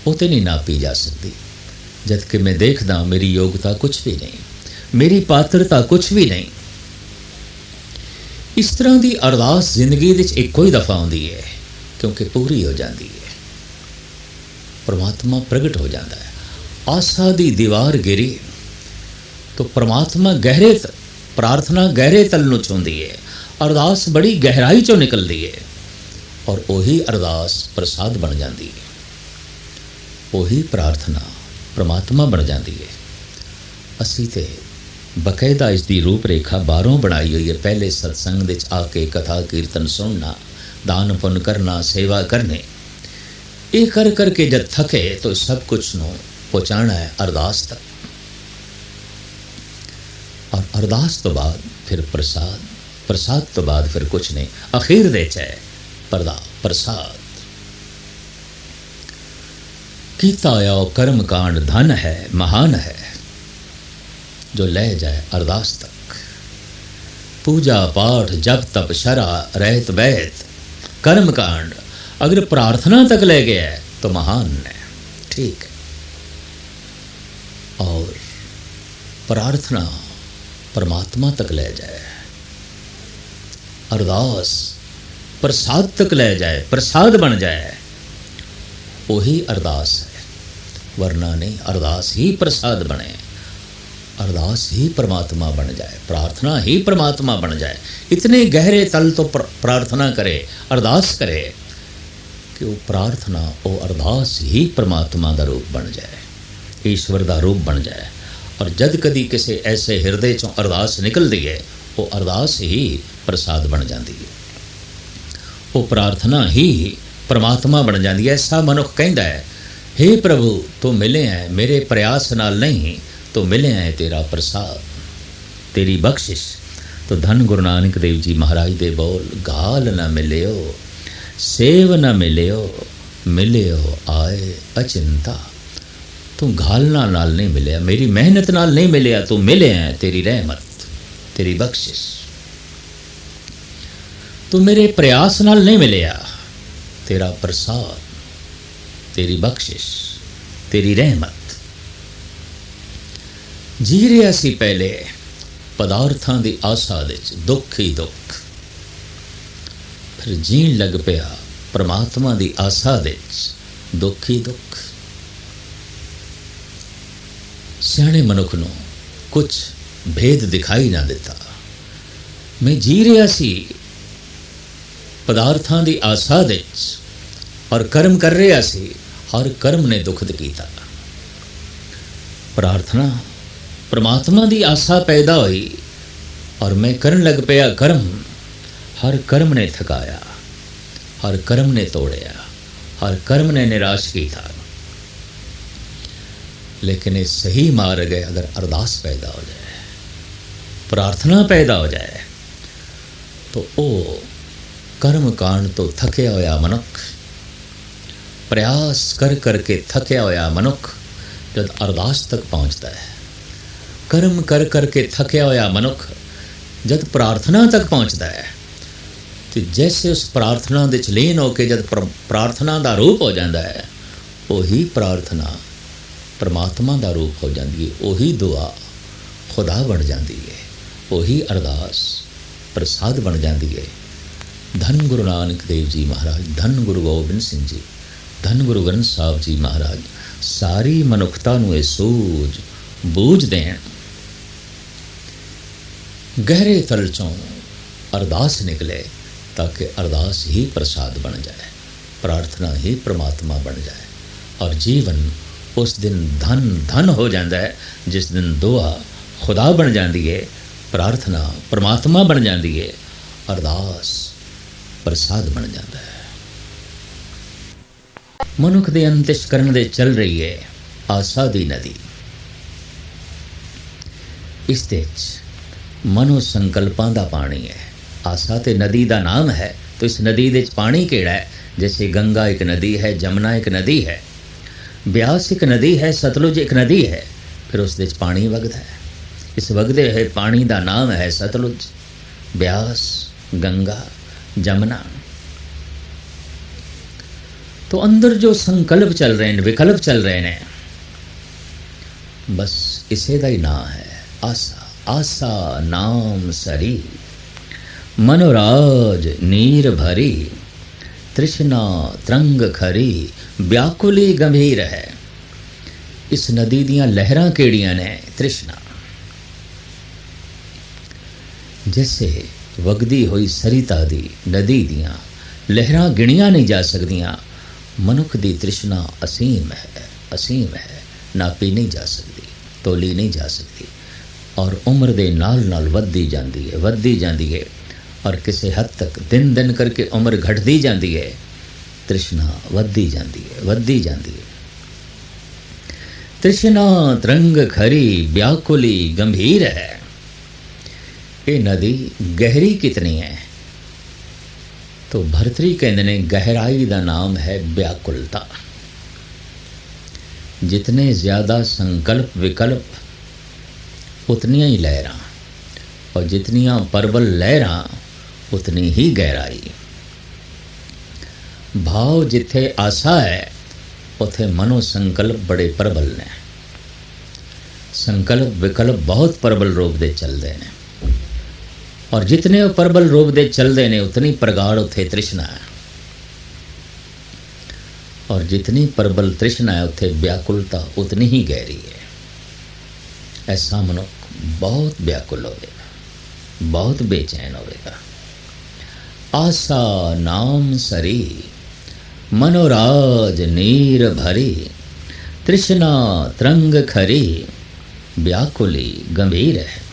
Speaker 1: वो तो नहीं नापी जा सकती। जबकि मैं देखदा मेरी योग्यता कुछ भी नहीं, मेरी पात्रता कुछ भी नहीं। इस तरह की अरदास जिंदगी विच इक्को ही दफ़ा आउंदी है, क्योंकि पूरी हो जाती है, परमात्मा प्रगट हो जाता है। आसा दी दीवार गिरी तो परमात्मा गहरे, प्रार्थना गहरे तल नूं छूंदी है, अरदास बड़ी गहराई चों निकलती है, और वही अरदास प्रसाद बन जाती है, वही प्रार्थना परमात्मा बन जाती है। असी तो बकायदा इसकी रूपरेखा बाहरों बनाई हुई है। पहले सत्संग विच आके कथा कीर्तन सुनना, दान पुण्य करना, सेवा करने, ये कर करके जब थके तो सब कुछ नूं पहुँचाना है अरदास तक। और अरदास तो बाद फिर प्रसाद, प्रसाद तो बाद फिर कुछ नहीं, अखीर दे च प्रसाद। कीता आया कर्म कांड धन है, महान है, जो ले जाए अरदास तक। पूजा पाठ जप तप शरा रहत बैत कर्म कांड अगर प्रार्थना तक ले गया है तो महान है, ठीक है। और प्रार्थना परमात्मा तक ले जाए, अरदास प्रसाद तक ले जाए, प्रसाद बन जाए, वही अरदास है। वरना नहीं, अरदास ही प्रसाद बने, अरदास ही परमात्मा बन जाए, प्रार्थना ही परमात्मा बन जाए। इतने गहरे तल तो प्रार्थना करे, अरदास करे कि वो प्रार्थना, वो अरदास ही परमात्मा का रूप बन जाए, ईश्वर का रूप बन जाए। और जद कदी किसी ऐसे हृदय चों अरदास निकलती है, वो अरदास ही प्रसाद बन जाती है, वो प्रार्थना ही परमात्मा बन जाती है। ऐसा मनुख कहता है, हे प्रभु तू मिले है मेरे प्रयास नाल नहीं, तो मिले है तेरा प्रसाद, तेरी बख्शिश। तो धन गुरु नानक देव जी महाराज दे बोल, गाल न मिलियो सेव न मिलियो, मिलियो आए अचिंता। तू घालना नाल नहीं मिलिया, मेरी मेहनत नाल नहीं मिलिया, तू मिले है तेरी रहमत, तेरी बख्शिश। तू मेरे प्रयास नाल नहीं मिलिया, तेरा प्रसाद, तेरी बख्शिश, तेरी रहमत। जी रहा सी पहले पदार्थां दी आसा विच दुख ही दुख, फिर जीण लग पिया परमात्मा दी आसा विच दुख ही दुख। सियाणे मनुख नूं कुछ भेद दिखाई ना दिता। मैं जी रहा सी पदार्थां दी आसा विच और कर्म कर रहा सी, हर कर्म ने दुखद कीता। प्रार्थना परमात्मा दी आसा पैदा हुई और मैं करन लग पिया कर्म, हर कर्म ने थकाया, हर कर्म ने तोड़िया, हर कर्म ने निराश किया। लेकिन ये सही मार्ग है अगर अरदास पैदा हो जाए, प्रार्थना पैदा हो जाए, तो वो कर्म कांड तो थकिया होया मनुख, प्रयास कर करके थकिया होया मनुख जब अरदास तक पहुँचता है, कर्म कर करके थकिया होया मनुख जब प्रार्थना तक पहुँचता है, तो जैसे उस प्रार्थना दे च लीन होके जब प्रार्थना का रूप हो जाता है, वही प्रार्थना परमात्मा का रूप हो जाती है, वही दुआ खुदा बन जाती है, वही अरदास प्रसाद बन जाती है। धन गुरु नानक देव जी महाराज, धन गुरु गोबिंद सिंह जी, धन गुरु ग्रंथ साहब जी महाराज सारी मनुखता नूं ये सूझ बूझ देण, गहरे तल चों अरदास निकले ताकि अरदास ही प्रसाद बन जाए, प्रार्थना ही परमात्मा बन जाए, और जीवन उस दिन धन धन हो जाता है जिस दिन दुआ खुदा बन जाती है, प्रार्थना परमात्मा बन जाती है, अरदास प्रसाद बन जाता है। मनुख दे अंतस्करण दे चल रही है आसा दी नदी, इस दे मनो संकल्पां दा पानी है। आसा ते नदी दा नाम है, तो इस नदी दे पानी केड़ा है? जैसे गंगा एक नदी है, जमुना एक नदी है, ब्यास एक नदी है, सतलुज एक नदी है, फिर उस दे पानी वगदा है। इस वगदे है पानी दा नाम है सतलुज, ब्यास, गंगा, जमुना। तो अंदर जो संकल्प चल रहे हैं, विकल्प चल रहे हैं, बस इसे दा ही नाम है आसा। आसा नाम सरी, मनोराज नीर भरी, तृष्णा तरंग खरी, व्याकुली गंभीर है। इस नदी दियां लहरां केड़ियां ने? तृष्णा। जैसे वगदी हुई सरिता दी नदी दियां लहरां गिणियां नहीं जा सकदियां, मनुख दी तृष्णा असीम है, असीम है, नापी नहीं जा सकती, तोली नहीं जा सकती, और उम्र दे नाल नाल वधदी जांदी है, वधदी जांदी है, और किसी हद तक दिन दिन करके उम्र घटती जाती है, तृष्णा वधदी जाती है, वधदी जाती है। तृष्णा तरंग खरी, व्याकुली गंभीर है। ये नदी गहरी कितनी है? तो भर्तरी कहते ने गहराई का नाम है व्याकुलता। जितने ज्यादा संकल्प विकल्प उतनियां ही लहरां, और जितनियां प्रबल लहरां उतनी ही गहराई। भाव जिथे आशा है उथे मनो संकल्प बड़े प्रबल ने, संकल्प विकल्प बहुत प्रबल रूप दे चलते हैं, और जितने प्रबल रूप दे चलते हैं उतनी प्रगाढ़ उथे तृष्णा है, और जितनी प्रबल तृष्णा है उथे व्याकुलता उतनी ही गहरी है। ऐसा मनुष्य बहुत व्याकुल होगा, बहुत बेचैन होगा। आशा नाम सरी, मनोराज नीर भरी, तृष्णा तरंग खरी, व्याकुली गंभीर है।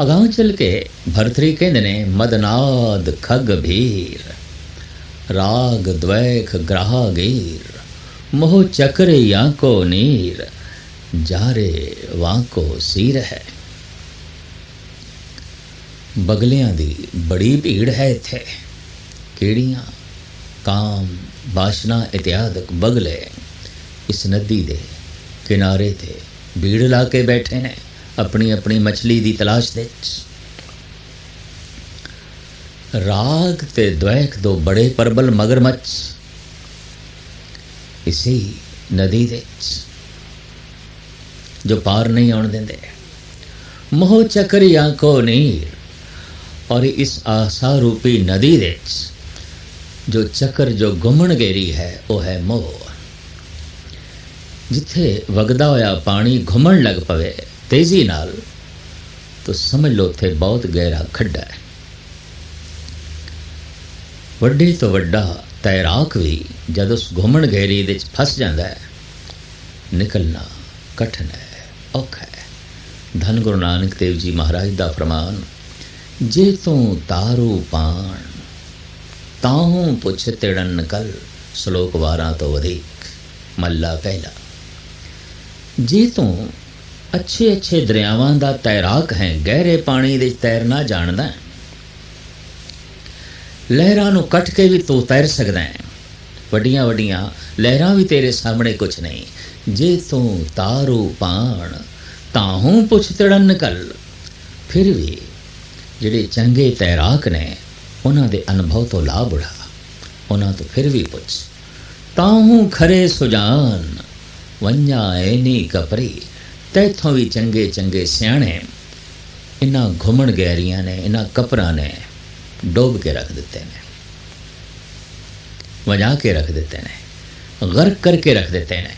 Speaker 1: अगां चल के भरतरी कहते ने मदनाद खग भीर, राग द्वैख ग्राहा गीर, मोह चक्र यांको नीर, जारे वांको सीर है। बगलियां दी बड़ी भीड़ है इत्थे, केड़ियां काम बाशना इत्यादक बगले इस नदी दे किनारे ते भीड़ ला के बैठे ने अपनी अपनी मछली दी तलाश दे। राग ते द्वैख दो बड़े प्रबल मगरमच्छ इसी नदी दे जो पार नहीं आउण देंदे। मोह चक्र आंखों नीर, और इस आशा रूपी नदी दे जो चक्कर जो घुमण गेरी है वो है मोह। जिथे वगदा होया पानी घुमण लग पवे तेजी नाल, तो समझ लो थे बहुत गहरा खड्डा है। वड्डे तो वड्डा तैराक भी जब उस घुमण घेरी दे फस जाता है, निकलना कठिन है, औखा है। धन गुरु नानक देव जी महाराज दा फरमान, जे तू तारू पाण ताहू पुछ तिड़न कल, श्लोक 12 तो अधिक, मल्ला पहला। ਜੇ ਤੂੰ ਅੱਛੇ ਅੱਛੇ ਦਰਿਆਵਾਂ ਦਾ ਤੈਰਾਕ ਹੈ, ਗਹਿਰੇ ਪਾਣੀ ਦੇ ਤੈਰਨਾ ਜਾਣਦਾ, ਲਹਿਰਾਂ ਨੂੰ ਕੱਟ ਕੇ ਵੀ ਤੂੰ ਤੈਰ ਸਕਦਾ ਹੈ, ਵੱਡੀਆਂ ਵੱਡੀਆਂ ਲਹਿਰਾਂ ਵੀ ਤੇਰੇ ਸਾਹਮਣੇ ਕੁਛ ਨਹੀਂ। ਜੇ ਤੂੰ ਤਾਰੂ ਪਾਣ ਤਾਹੂੰ ਪੁੱਛ ਤੜਨ ਨਿਕਲ। ਫਿਰ ਵੀ ਜਿਹੜੇ ਚੰਗੇ ਤੈਰਾਕ ਨੇ ਉਹਨਾਂ ਦੇ ਅਨੁਭਵ ਤੋਂ ਲਾਭ ਉਠਾ, ਉਹਨਾਂ ਤੋਂ ਫਿਰ ਵੀ ਪੁੱਛ। ਤਾਹੂੰ ਖਰੇ ਸੁਜਾਨ ਵੰਝਾ ਐਨੀ ਕਪਰੀ। ਤੈਥੋਂ ਵੀ ਚੰਗੇ ਚੰਗੇ ਸਿਆਣੇ ਇਹਨਾਂ ਘੁੰਮਣ ਗਹਿਰੀਆਂ ਨੇ, ਇਹਨਾਂ ਕਪਰਾਂ ਨੇ ਡੋਬ ਕੇ ਰੱਖ ਦਿੱਤੇ ਨੇ, ਵਜਾ ਕੇ ਰੱਖ ਦਿੱਤੇ ਨੇ, ਗਰਕ ਕਰਕੇ ਰੱਖ ਦਿੱਤੇ ਨੇ।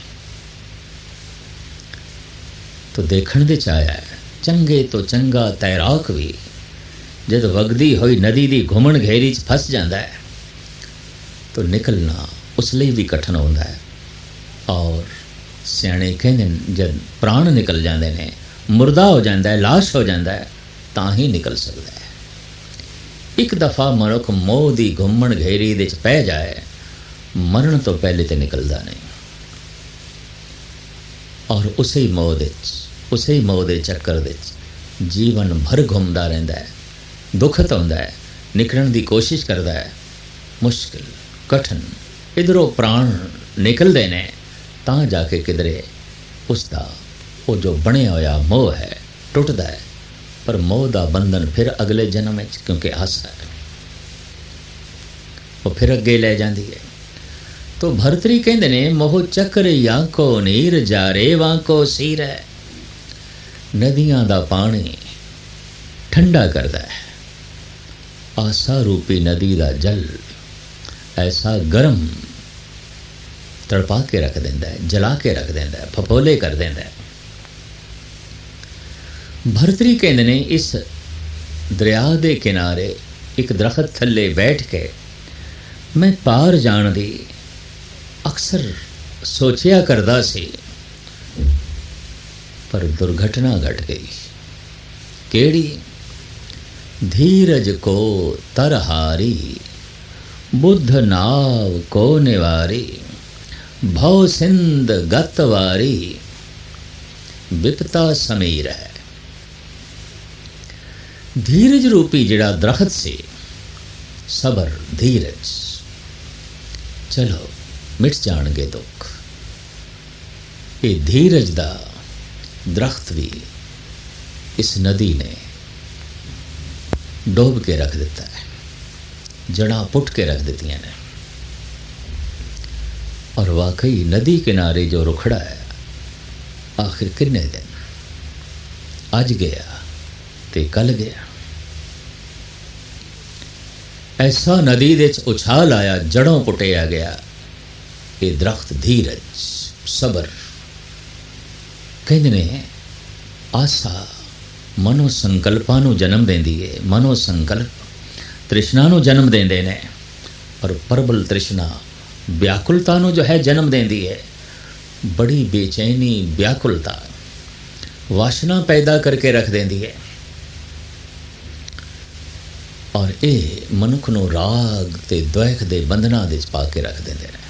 Speaker 1: ਤੋ ਦੇਖਣ ਦੇ ਚ ਆਇਆ ਚੰਗੇ ਤੋਂ ਚੰਗਾ ਤੈਰਾਕ ਵੀ ਜਦ ਵਗਦੀ ਹੋਈ ਨਦੀ ਦੀ ਘੁੰਮਣ ਘੇਰੀ 'ਚ ਫਸ ਜਾਂਦਾ ਹੈ ਤੋ ਨਿਕਲਣਾ ਉਸ ਲਈ ਵੀ ਕਠਿਨ ਹੁੰਦਾ ਹੈ। ਔਰ ਸਿਆਣੇ ਕਹਿੰਦੇ ਨੇ ਜਦ ਪ੍ਰਾਣ ਨਿਕਲ ਜਾਂਦੇ ਨੇ, ਮੁਰਦਾ ਹੋ ਜਾਂਦਾ ਹੈ, ਲਾਸ਼ ਹੋ ਜਾਂਦਾ ਹੈ, ਤਾਂ ਹੀ ਨਿਕਲ ਸਕਦਾ ਹੈ। ਇੱਕ ਦਫਾ ਮਨੁੱਖ ਮੋਹ ਦੀ ਘੁੰਮਣ ਘੇਰੀ ਦੇ 'ਚ ਪੈ ਜਾਏ, ਮਰਨ ਤੋਂ ਪਹਿਲੇ ਤੇ ਨਿਕਲਦਾ ਨਹੀਂ। ਔਰ ਉਸੇ ਮੋਹ ਦੇ 'ਚ, ਉਸੇ ਮੋਹ ਦੇ ਚੱਕਰ ਦੇ 'ਚ ਜੀਵਨ ਭਰ ਘੁੰਮਦਾ ਰਹਿੰਦਾ ਹੈ, ਦੁਖਤ ਹੁੰਦਾ ਹੈ, ਨਿਕਲਣ ਦੀ ਕੋਸ਼ਿਸ਼ ਕਰਦਾ ਹੈ, ਮੁਸ਼ਕਿਲ ਕਠਿਨ। ਇੱਧਰੋਂ ਪ੍ਰਾਣ ਨਿਕਲਦੇ ਨੇ ਤਾਂ ਜਾ ਕੇ ਕਿਧਰੇ ਉਸ ਦਾ ਉਹ ਜੋ ਬਣਿਆ ਹੋਇਆ ਮੋਹ ਹੈ ਟੁੱਟਦਾ ਹੈ। ਪਰ ਮੋਹ ਦਾ ਬੰਧਨ ਫਿਰ ਅਗਲੇ ਜਨਮ ਵਿੱਚ, ਕਿਉਂਕਿ ਆਸਾ ਹੈ, ਉਹ ਫਿਰ ਅੱਗੇ ਲੈ ਜਾਂਦੀ ਹੈ। ਤੋ ਭਰਤਰੀ ਕਹਿੰਦੇ ਨੇ ਮੋਹ ਚੱਕਰ ਯਾਕੋ ਨੀਰ ਜਾਰੇ ਵਾਂਕੋ ਸੀਰ ਹੈ। ਨਦੀਆਂ ਦਾ ਪਾਣੀ ਠੰਡਾ ਕਰਦਾ ਹੈ, ਆਸਾ ਰੂਪੀ ਨਦੀ ਦਾ ਜਲ ਐਸਾ ਗਰਮ ਤੜਪਾ ਕੇ ਰੱਖ ਦਿੰਦਾ ਹੈ, ਜਲਾ ਕੇ ਰੱਖ ਦਿੰਦਾ ਹੈ, ਫਫੋਲੇ ਕਰ ਦਿੰਦਾ ਹੈ। ਭਰਤਰੀ ਕਹਿੰਦੇ ਨੇ ਇਸ ਦਰਿਆ ਦੇ ਕਿਨਾਰੇ ਇੱਕ ਦਰਖਤ ਥੱਲੇ ਬੈਠ ਕੇ ਮੈਂ ਪਾਰ ਜਾਣ ਦੀ ਅਕਸਰ ਸੋਚਿਆ ਕਰਦਾ ਸੀ, ਪਰ ਦੁਰਘਟਨਾ ਘਟ ਗਈ। ਕਿਹੜੀ? ਧੀਰਜ ਕੋ ਤਰਹਾਰੀ बुद्ध नाव को निवारी भव सिंध गतवारी विपता समीर है। धीरज रूपी जिहड़ा दरख्त से सबर धीरज, चलो मिट जाणगे दुख। ये धीरज दा दरख्त भी इस नदी ने डोब के रख दिता है, जड़ा पुट के रख देती ने। और वाकई नदी किनारे जो रुखड़ा है आखिर कितने दिन, अज गया ते कल गया। ऐसा नदी दे उछाल आया, जड़ों पुटिया गया। ये दरख्त धीरज सबर कहते ने आसा मनो संकल्पां नूं जन्म देंदी है। मनो संकल्प तृष्णा नूं जन्म देंदे ने, और प्रबल तृष्णा व्याकुलता नूं जो है जन्म देंदी है। बड़ी बेचैनी व्याकुलता वासना पैदा करके रख देंदी है। और ये मनुख नूं राग ते द्वैख दे बंधना दे पा के रख देंदे ने।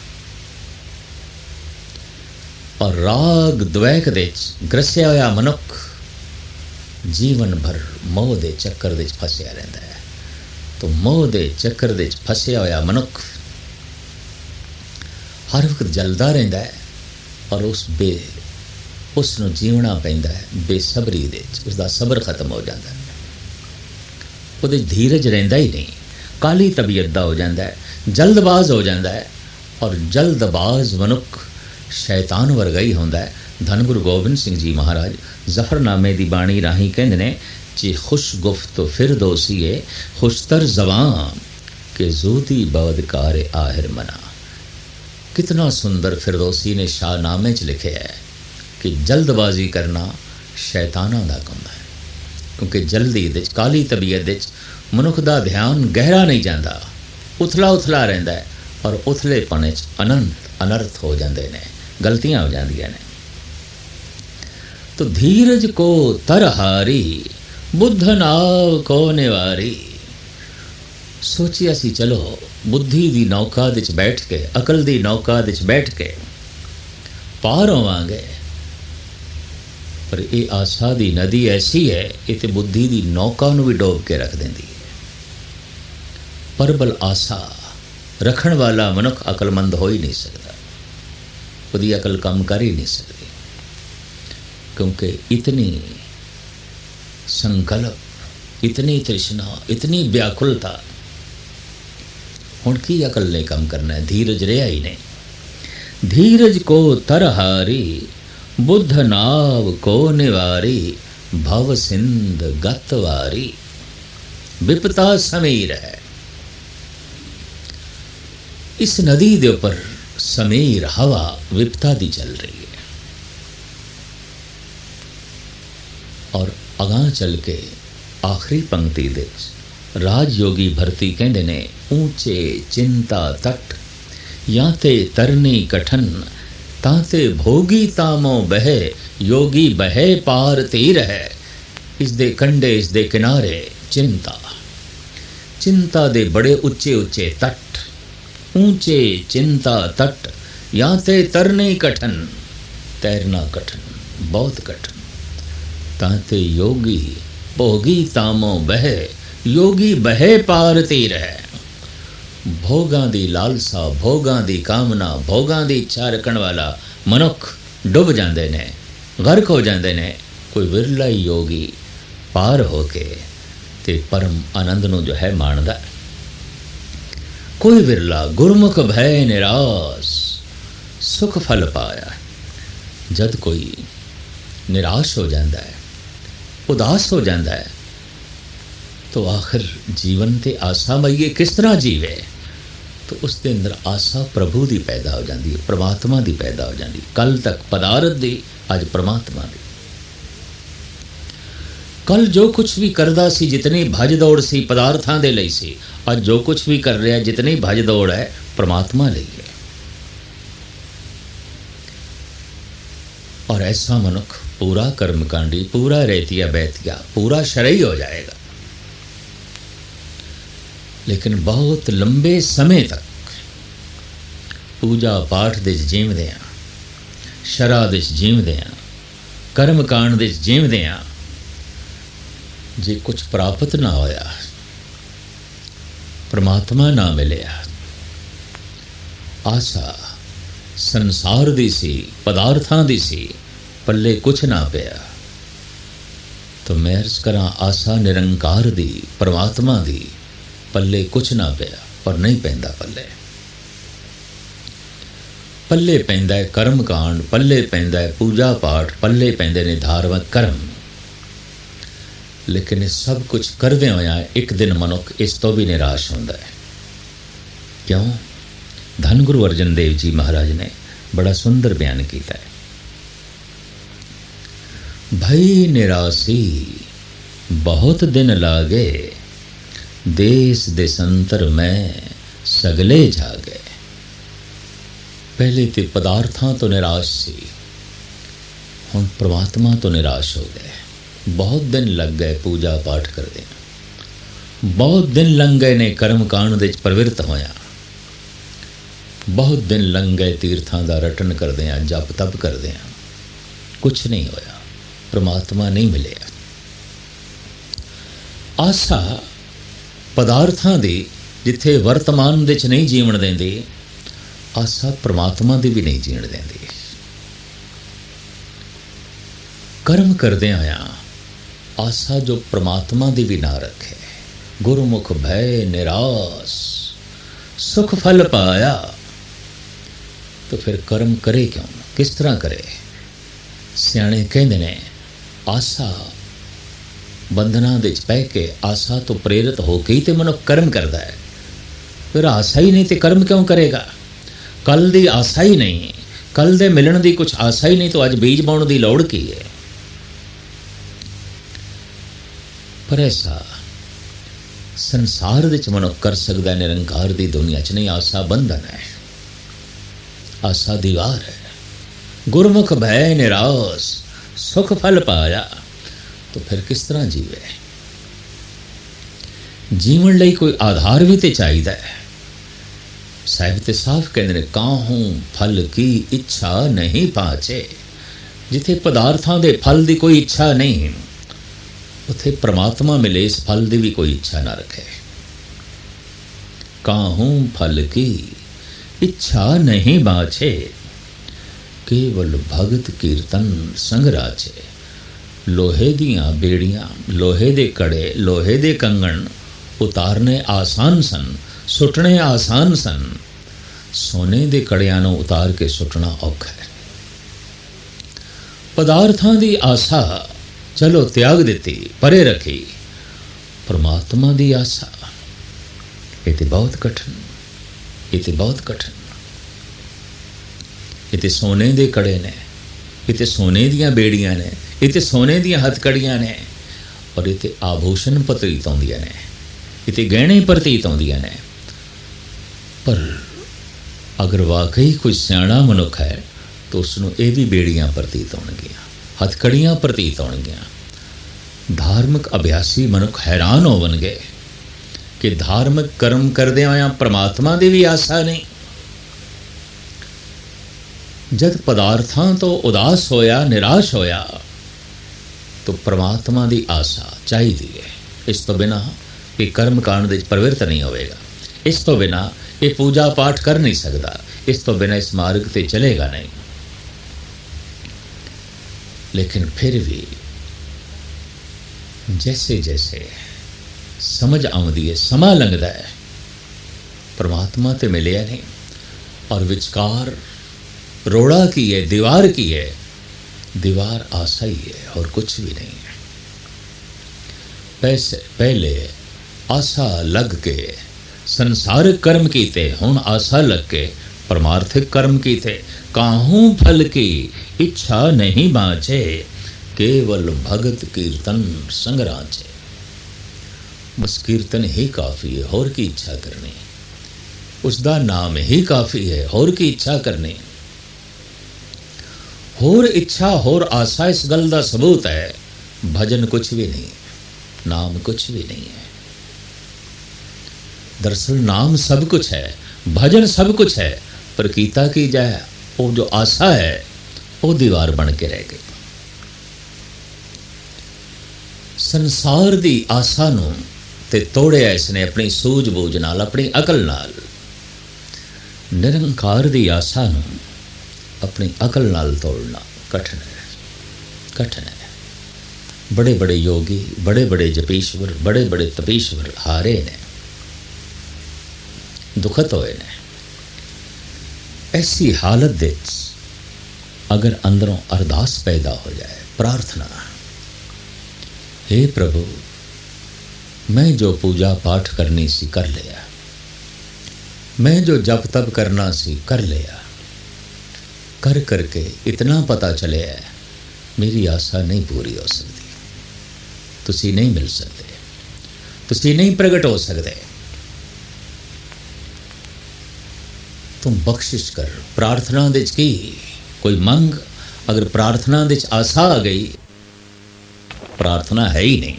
Speaker 1: और राग द्वैख दे ग्रसिया होया मनुख जीवन भर मोह दे चक्कर दे फसिया रहिंदा है। तो मोह दे चक्कर दे फसिया होया मनुख हर वक्त जलदा रहिंदा है, और उसनूं जीवना पैंदा है बेसबरी दे। उसका सबर खत्म हो जाता है, ਉਹਦੇ धीरज रहिंदा ही नहीं, काली तबीयत दा हो जाता है, जल्दबाज हो जाता है। और जल्दबाज मनुख शैतान वर्गा ही होंदा है। धन गुरु गोबिंद सिंह जी महाराज जफरनामे दी बाणी राही कहंदे ने जी खुश गुफ्त फिर दोसीए खुशतर जबान के जूदी बदकार आहिर मना। कितना सुंदर फिरदौसी ने शाहनामे च लिखे है कि जल्दबाजी करना शैताना दा काम है, क्योंकि जल्दी दे काली तबीयत दे मनुख दा ध्यान गहरा नहीं जाता, उथला उथला रहिंदा है। और उथलेपने च अनंत अनर्थ हो जाते ने, गलतियां हो जांदियां ने। तो धीरज को तरहारी बुद्ध नाव को निवारी। सोचिया सी चलो बुद्धि दी नौका दे बैठ के, अकल दी नौका दे बैठ के पार होवांगे। पर ये आसा दी नदी ऐसी है, ये तो बुद्धि की नौका नूं भी डोब के रख देंदी है। प्रबल आसा रखण वाला मनुख अकलमंद हो ही नहीं सकता, उसकी अकल काम कर ही नहीं सकती, क्योंकि इतनी संकल्प, इतनी तृष्णा, इतनी व्याकुलता। हुण की अकल ने काम करना है, धीरज रहा ही नहीं। धीरज को तरहारी बुद्ध नाव को निवारी, भव सिंध गतवारी, विपता समीर है। इस नदी के उपर समीर हवा विपता दी चल रही है। और अगां चल के आखिरी पंक्ति दे राजयोगी भरती कहते ने, ऊंचे चिंता तट याते तरनी कठन, ताते भोगी तामो बहे, योगी बहे पार तीर है। इस दे कंडे, इस दे किनारे चिंता, चिंता दे बड़े उच्चे उच्चे तट, ऊंचे चिंता तट, याते तरने कठन, तैरना कठन, बहुत कठिन। ताते योगी भोगी तामो बहे, योगी बहे पार तीर है। भोगां दी लालसा, भोगां दी कामना, भोगां दी इच्छा रखण वाला मनुख डुब जाते ने, गर्क हो जाते ने। कोई विरला ही योगी पार होके ते परम आनंद नूं जो है माणदा। कोई विरला गुरमुख भय निराश, सुख फल पाया। जद कोई निराश हो जाता है, उदास हो जाता है, तो आखिर जीवन ते आसा मईए किस तरह जीवे? तो उसके अंदर आसा प्रभु की पैदा हो जाती है, परमात्मा की पैदा हो जाती। कल तक पदार्थ की, अज परमात्मा की। कल जो कुछ भी करदा सी, जितनी भज दौड़ सी पदार्थां दे लई सी, अज जो कुछ भी कर रहा, जितनी भज दौड़ है परमात्मा लई है। और ऐसा मनुख पूरा कर्मकांडी, पूरा रेतिया बैतिया, पूरा शरई हो जाएगा। लेकिन बहुत लंबे समय तक पूजा पाठ दे जीवदियां, शरा दे जीवदियां, कर्म कांड दे जीवदियां जे कुछ प्राप्त ना होया, परमात्मा ना मिलिया, आसा संसार दी सी, पदार्थां दी सी, पल्ले कुछ ना पिया, तो मैं अर्ज करा आसा निरंकार दी, परमात्मा दी, पल्ले कुछ ना पिया। और नहीं पैंदा पल्ले, पल्ले पैंदा है कर्म कांड, पल्ले पैंदा है पूजा पाठ, पल्ले पैंदे ने धार्मिक कर्म। लेकिन ये सब कुछ करदे होया एक दिन मनुख इस तो भी निराश होंदा है। क्यों? धन गुरु अर्जन देव जी महाराज ने बड़ा सुंदर बयान किया है। भई निराशी बहुत दिन लागे, देश देशांतर में सगले जागे। पहले तो पदार्थां तो निराश सी, हुण परमात्मा तो निराश हो गए। बहुत दिन लग गए पूजा पाठ करदे, बहुत दिन लंघ गए ने कर्म कांड दे प्रवृत्त होया, बहुत दिन लंघ गए तीर्थां दा रटन करदे, जप तप करदे, कुछ नहीं होया, परमात्मा नहीं मिलिया। आसा पदार्थां दी जिथे वर्तमान दे च नहीं जीवन देंदी, आसा परमात्मा दी भी नहीं जीण देंदी। कर्म करदे आया आसा जो परमात्मा दी भी ना रखे। गुरुमुख भय निराश, सुख फल पाया, तो फिर कर्म करे क्यों? किस तरह करे? सियाणे कहंदे ने आसा बंधना दे पै के आसा तो प्रेरित होके ही तो मनुख कर्म करता है। फिर आशा ही नहीं तो कर्म क्यों करेगा? कल दी आशा ही नहीं, कल दे मिलण दी कुछ आशा ही नहीं, तो अज बीज बोण दी लोड़ की है? पर ऐसा संसार दे च मनुख कर सकता है, निरंकार दी दुनिया च नहीं। आशा बंधन है, आशा दीवार है। गुरमुख भय निराश, सुख फल पाया, तो फिर किस तरह जीवे? जीवन लई कोई आधार भी तो चाहिए। साहिब ते साफ कहते हैं, काहूं फल की इच्छा नहीं पाचे, जिथे पदार्थां दे फल की कोई इच्छा नहीं, उथे परमात्मा मिले इस फल की भी कोई इच्छा ना रखे। काहूं फल की इच्छा नहीं बाछे, केवल भगत कीर्तन संग राचे। लोहे दियां बेड़ियां, लोहे दे कड़े, लोहे दे कंगण उतारने आसान सन, सुटने आसान सन। सोने दे कड़ियां नूं उतार के सुटना औखा है। पदार्थां दी आशा चलो त्याग दिती, परे रखी। परमात्मा दी आशा ये तो बहुत कठिन, ये तो बहुत कठिन। ये तो सोने दे कड़े ने, ये तो सोने दियां बेड़ियां ने, ये तो सोने दियां हथकड़ियां ने, और ये तो आभूषण प्रतीत होंदियां ने, ये तो गहने प्रतीत होंदियां ने। पर अगर वाकई कोई सियाणा मनुख है तो उसनों ये भी बेड़ियां प्रतीत होणगियां, हथकड़ियां प्रतीत होणगियां। धार्मिक अभ्यासी मनुख हैरान होवणगे कि धार्मिक कर्म करदे होया परमात्मा दी भी आशा नहीं। जद पदार्थां तो उदास होया, निराश होया, तो परमात्मा दी आशा चाहिदी है। इस तो बिना ये कर्म कांड दे प्रवृत्त नहीं होवेगा, इस तो बिना ये पूजा पाठ कर नहीं सकता, इस तो बिना इस मार्ग से चलेगा नहीं। लेकिन फिर भी जैसे जैसे समझ आउंदी है, समा लंघदा है, परमात्मा ते मिलिया नहीं, और विचकार रोड़ा की है, दीवार की है। दीवार आशा ही है और कुछ भी नहीं है। पहले आशा लग के संसारिक कर्म कीते, हुण आशा लग के परमार्थिक कर्म कीते। काहूं फल की इच्छा नहीं बाँचे, केवल भगत कीर्तन संग राचे। बस कीर्तन ही काफ़ी है, होर की इच्छा करनी, उसका नाम ही काफ़ी है, होर की इच्छा करनी। होर इच्छा होर आशा इस गल का सबूत है, भजन कुछ भी नहीं, नाम कुछ भी नहीं है। दरअसल नाम सब कुछ है, भजन सब कुछ है, पर कीता की जाए वो जो आशा है वो दीवार बन के रह गई। संसार दी आशा नूं ते तोड़िया इसने अपनी सूझबूझ नाल, अपनी अकल नाल। निरंकार दी आशा नूं अपनी अकल नाल तोड़ना कठिन है, कठिन है। बड़े बड़े योगी, बड़े बड़े जपीश्वर, बड़े बड़े तपीश्वर हारे ने, दुखत होए ने। ऐसी हालत दे अगर अंदरों अरदास पैदा हो जाए, प्रार्थना, हे प्रभु मैं जो पूजा पाठ करनी सी कर लिया, मैं जो जप तप करना सी कर लिया, कर करके इतना पता चले है मेरी आशा नहीं पूरी हो सकती, तुसी नहीं मिल सकते, तुसी नहीं प्रगट हो सकते, तुम बख्शिश कर। प्रार्थना दे की कोई मंग, अगर प्रार्थना दे आशा आ गई, प्रार्थना है ही नहीं।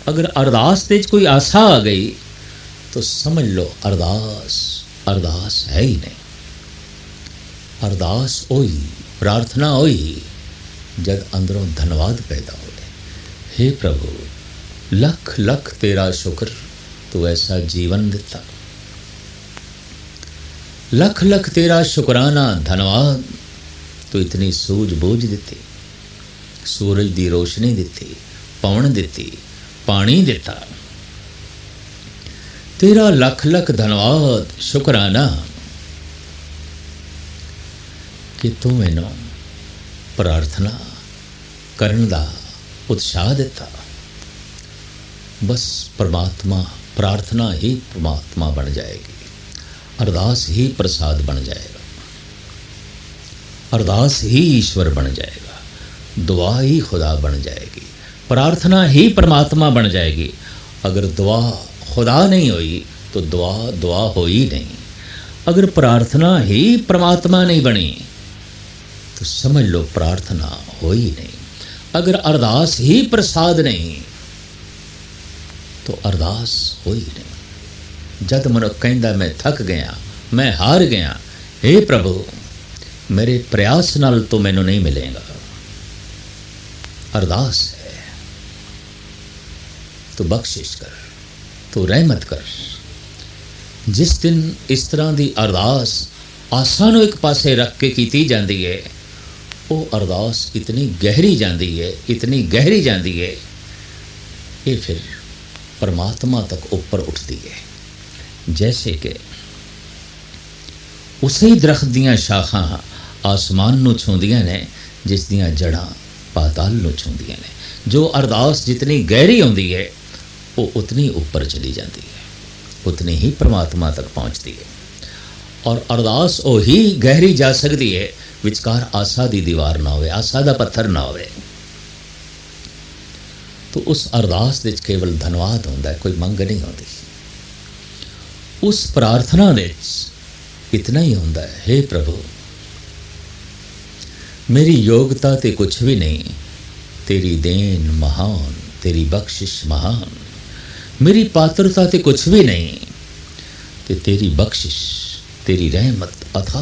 Speaker 1: अगर अरदास दे कोई आशा आ गई तो समझ लो अरदास अरदास है ही नहीं। अरदास होई, प्रार्थना होई जब अंदरों धन्यवाद पैदा हो गए। हे प्रभु लख लख तेरा शुक्र, तू ऐसा जीवन दिता, लख लख तेरा शुक्राना धन्यवाद, तू इतनी सूझबूझ दिती, सूरज की रोशनी दिती, पवन दिती, पानी दिता, तेरा लख लख धन्यवाद शुक्राना कि तू मैनू प्रार्थना करन दा उत्साह दिता। बस परमात्मा, प्रार्थना ही परमात्मा बन जाएगी, अरदास ही प्रसाद बन जाएगा, अरदास ही ईश्वर बन जाएगा, दुआ ही खुदा बन जाएगी, प्रार्थना ही परमात्मा बन जाएगी। अगर दुआ खुदा नहीं हुई तो दुआ दुआ हो ही नहीं। अगर प्रार्थना ही परमात्मा नहीं बनी तो समझ लो प्रार्थना हो ही नहीं। अगर अरदास ही प्रसाद नहीं तो अरदास हो ही नहीं। जद मनुख कहंदा मैं थक गया, मैं हार गया, हे प्रभु मेरे प्रयास नाल तो मैनू नहीं मिलेगा, अरदास है। तू बख्शिश कर, तू रहमत कर। जिस दिन इस तरह की अरदास आसा नूं एक पासे रख के की जाती है, वो अरदास इतनी गहरी जाती है, इतनी गहरी जाती है, ये फिर परमात्मा तक ऊपर उठती है। जैसे कि उसे दरख्त दियाँ शाखां आसमान नूं छूंदियां ने, जिस दियां जड़ां पाताल नूं छूंदियां ने। जो अरदास जितनी गहरी होंदी है, वो उतनी ऊपर चली जाती है, उतनी ही परमात्मा तक पहुँचती है। और अरदास वो ही गहरी जा सकती है विचकार आसा दी दीवार ना होवे, आसा दा पत्थर ना होवे। तो उस अरदास विच केवल धन्यवाद होंदा है, कोई मंग नहीं होती। उस प्रार्थना विच इतना ही होंदा है, हे प्रभु मेरी योग्यता ते कुछ भी नहीं, तेरी देन महान, तेरी बख्शिश महान। मेरी पात्रता ते कुछ भी नहीं, ते तेरी बख्शिश, तेरी रहमत अथा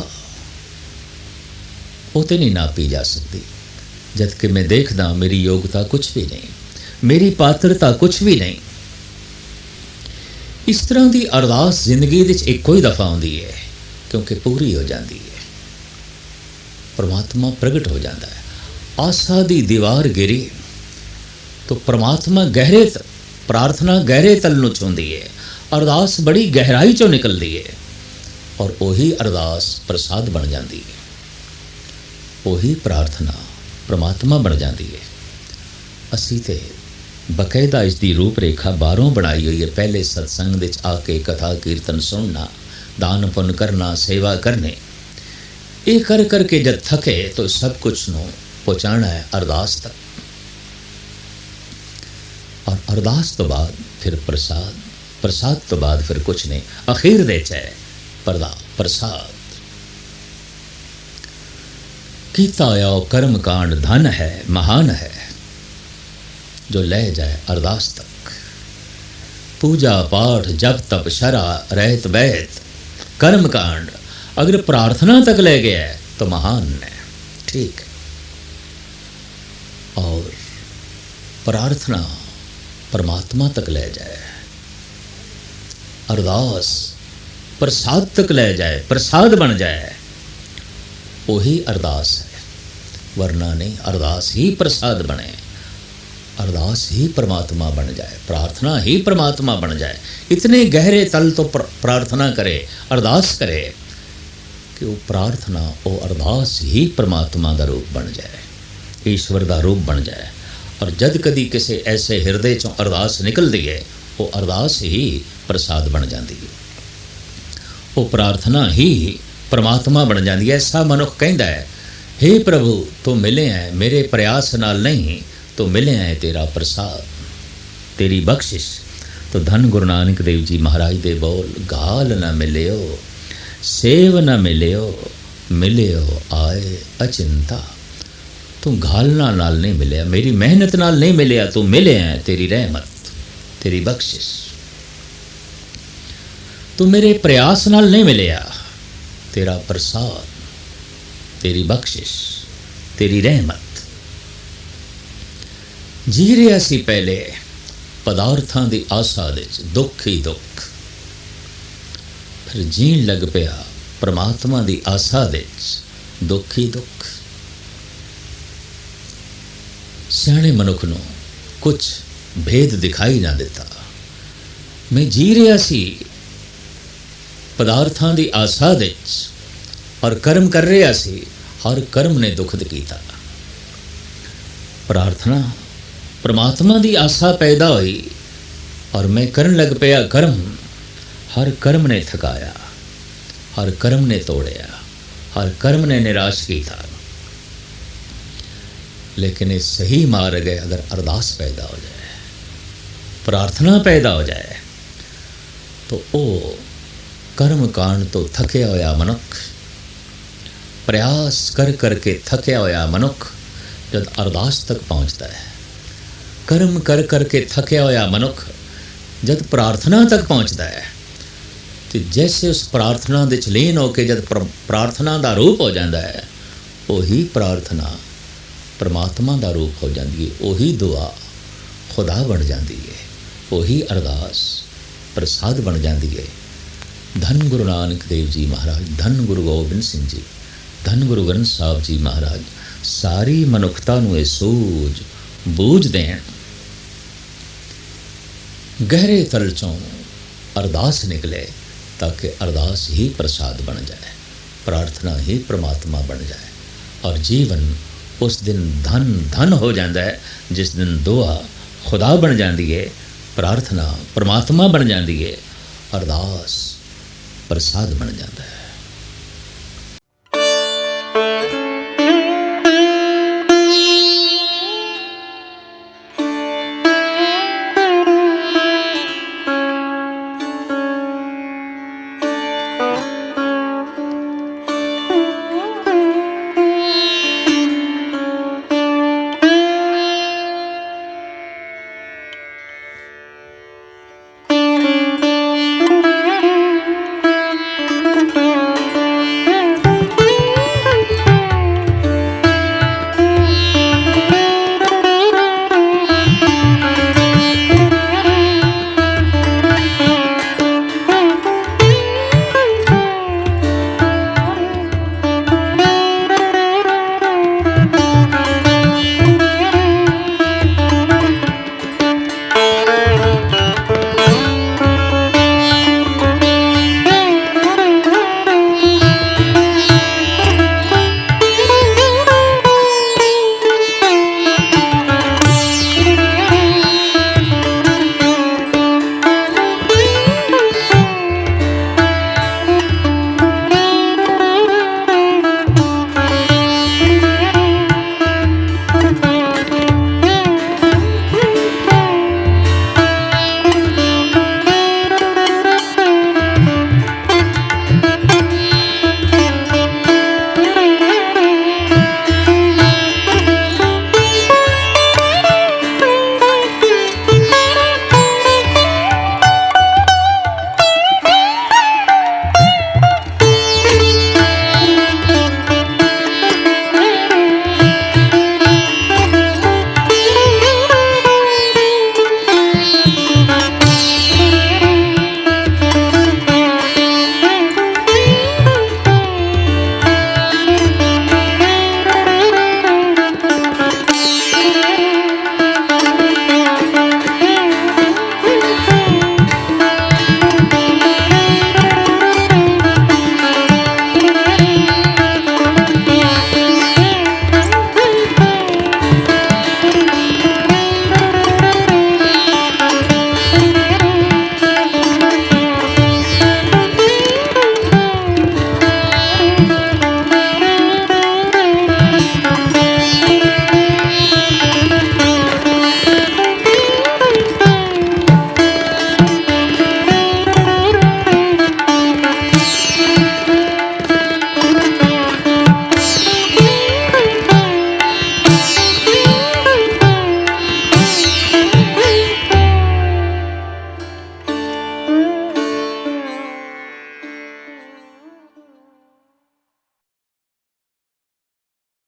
Speaker 1: वो तो नहीं नापी जा सकती। जबकि मैं देखदा मेरी योग्यता कुछ भी नहीं, मेरी पात्रता कुछ भी नहीं। इस तरह की अरदास जिंदगी विच एको ही दफा आउंदी है, क्योंकि पूरी हो जाती है, परमात्मा प्रगट हो जाता है। आसा दी दीवार गिरी तो परमात्मा गहरे, प्रार्थना गहरे तल नूं छूंदी है, अरदास बड़ी गहराई चों निकलती है, और वही अरदास प्रसाद बन जाती है, वही प्रार्थना परमात्मा बन जाती है। असी तो बकायदा इसकी रूपरेखा बाहरों बनाई हुई है। पहले सत्संग विच आके कथा कीर्तन सुनना, दान पुण्य करना, सेवा करने, ये कर करके जब थके तो सब कुछ नूं पहुँचाना है अरदास तक। और अरदास तो बाद फिर प्रसाद, प्रसाद तो बाद फिर कुछ नहीं, अखीर दे है प्रसाद। कीता होया कर्म कांड धन है, महान है, जो ले जाए अरदास तक। पूजा पाठ जप तप शरा रहत बैत कर्म कांड अगर प्रार्थना तक ले गया है तो महान है, ठीक। और प्रार्थना परमात्मा तक ले जाए, अरदास प्रसाद तक ले जाए, प्रसाद बन जाए, वही अरदास है। वरना नहीं, अरदास ही प्रसाद बने, अरदास ही परमात्मा बन जाए, प्रार्थना ही परमात्मा बन जाए। इतने गहरे तल तो प्रार्थना करे, अरदास करे कि वो प्रार्थना, वो अरदास ही परमात्मा का रूप बन जाए, ईश्वर का रूप बन जाए। और जद कदी किसी ऐसे हृदय चों अरदास निकलती है, वो अरदास ही प्रसाद बन जाती है, वो प्रार्थना ही परमात्मा बन जाती है। ऐसा मनुख कहता है, हे प्रभु तू मिले हैं मेरे प्रयास नाल नहीं, तो मिले हैं तेरा प्रसाद, तेरी बख्शिश। तो धन गुरु नानक देव जी महाराज दे बोल, गाल न मिलियो सेव न मिलियो, मिलियो आए अचिंता। तू घालना नाल नहीं मिलिया, मेरी मेहनत नाल नहीं मिलिया, तू मिले हैं तेरी रहमत, तेरी बख्शिश। तू मेरे प्रयास नाल नहीं मिलिया, तेरा प्रसाद, तेरी बख्शिश, तेरी रहमत। जी रहा सी पहले पदार्थां दी आसा विच दुख ही दुख, फिर जीण लग पिया परमात्मा दी आसा विच दुख ही दुख। सियाणे मनुख नूं कुछ भेद दिखाई ना दिता। मैं जी रहा सी पदार्थां दी आसा विच और कर्म कर रहा सी, हर कर्म ने दुखद कीता। प्रार्थना परमात्मा दी आसा पैदा हुई और मैं करन लग पिया कर्म, हर कर्म ने थकाया, हर कर्म ने तोड़िया, हर कर्म ने निराश किया। लेकिन ये सही मार्ग है अगर अरदास पैदा हो जाए, प्रार्थना पैदा हो जाए, तो वो कर्म कांड तो थकिया होया मनुख, प्रयास कर करके थकिया होया मनुख जब अरदास तक पहुँचता है, कर्म कर करके थकिया होया मनुख जब प्रार्थना तक पहुँचता है, तो जैसे उस प्रार्थना दे लीन होकर जब प्रार्थना का रूप हो जाता है, वही प्रार्थना परमात्मा का रूप हो जाती है। ਉਹੀ दुआ खुदा बन जाती है, ਉਹੀ अरदास प्रसाद बन जाती है। धन गुरु नानक देव जी महाराज, धन गुरु गोबिंद सिंह जी, धन गुरु ग्रंथ साहब जी महाराज सारी मनुखता नूं ਇਹ सूझ बूझ देण। गहरे तल चों अरदास निकले ताकि अरदास ही प्रसाद बन जाए, प्रार्थना ही परमात्मा बन जाए और जीवन उस दिन धन धन हो जाता है जिस दिन दुआ खुदा बन जाती है, प्रार्थना परमात्मा बन जाती है, अरदास प्रसाद बन जाता है।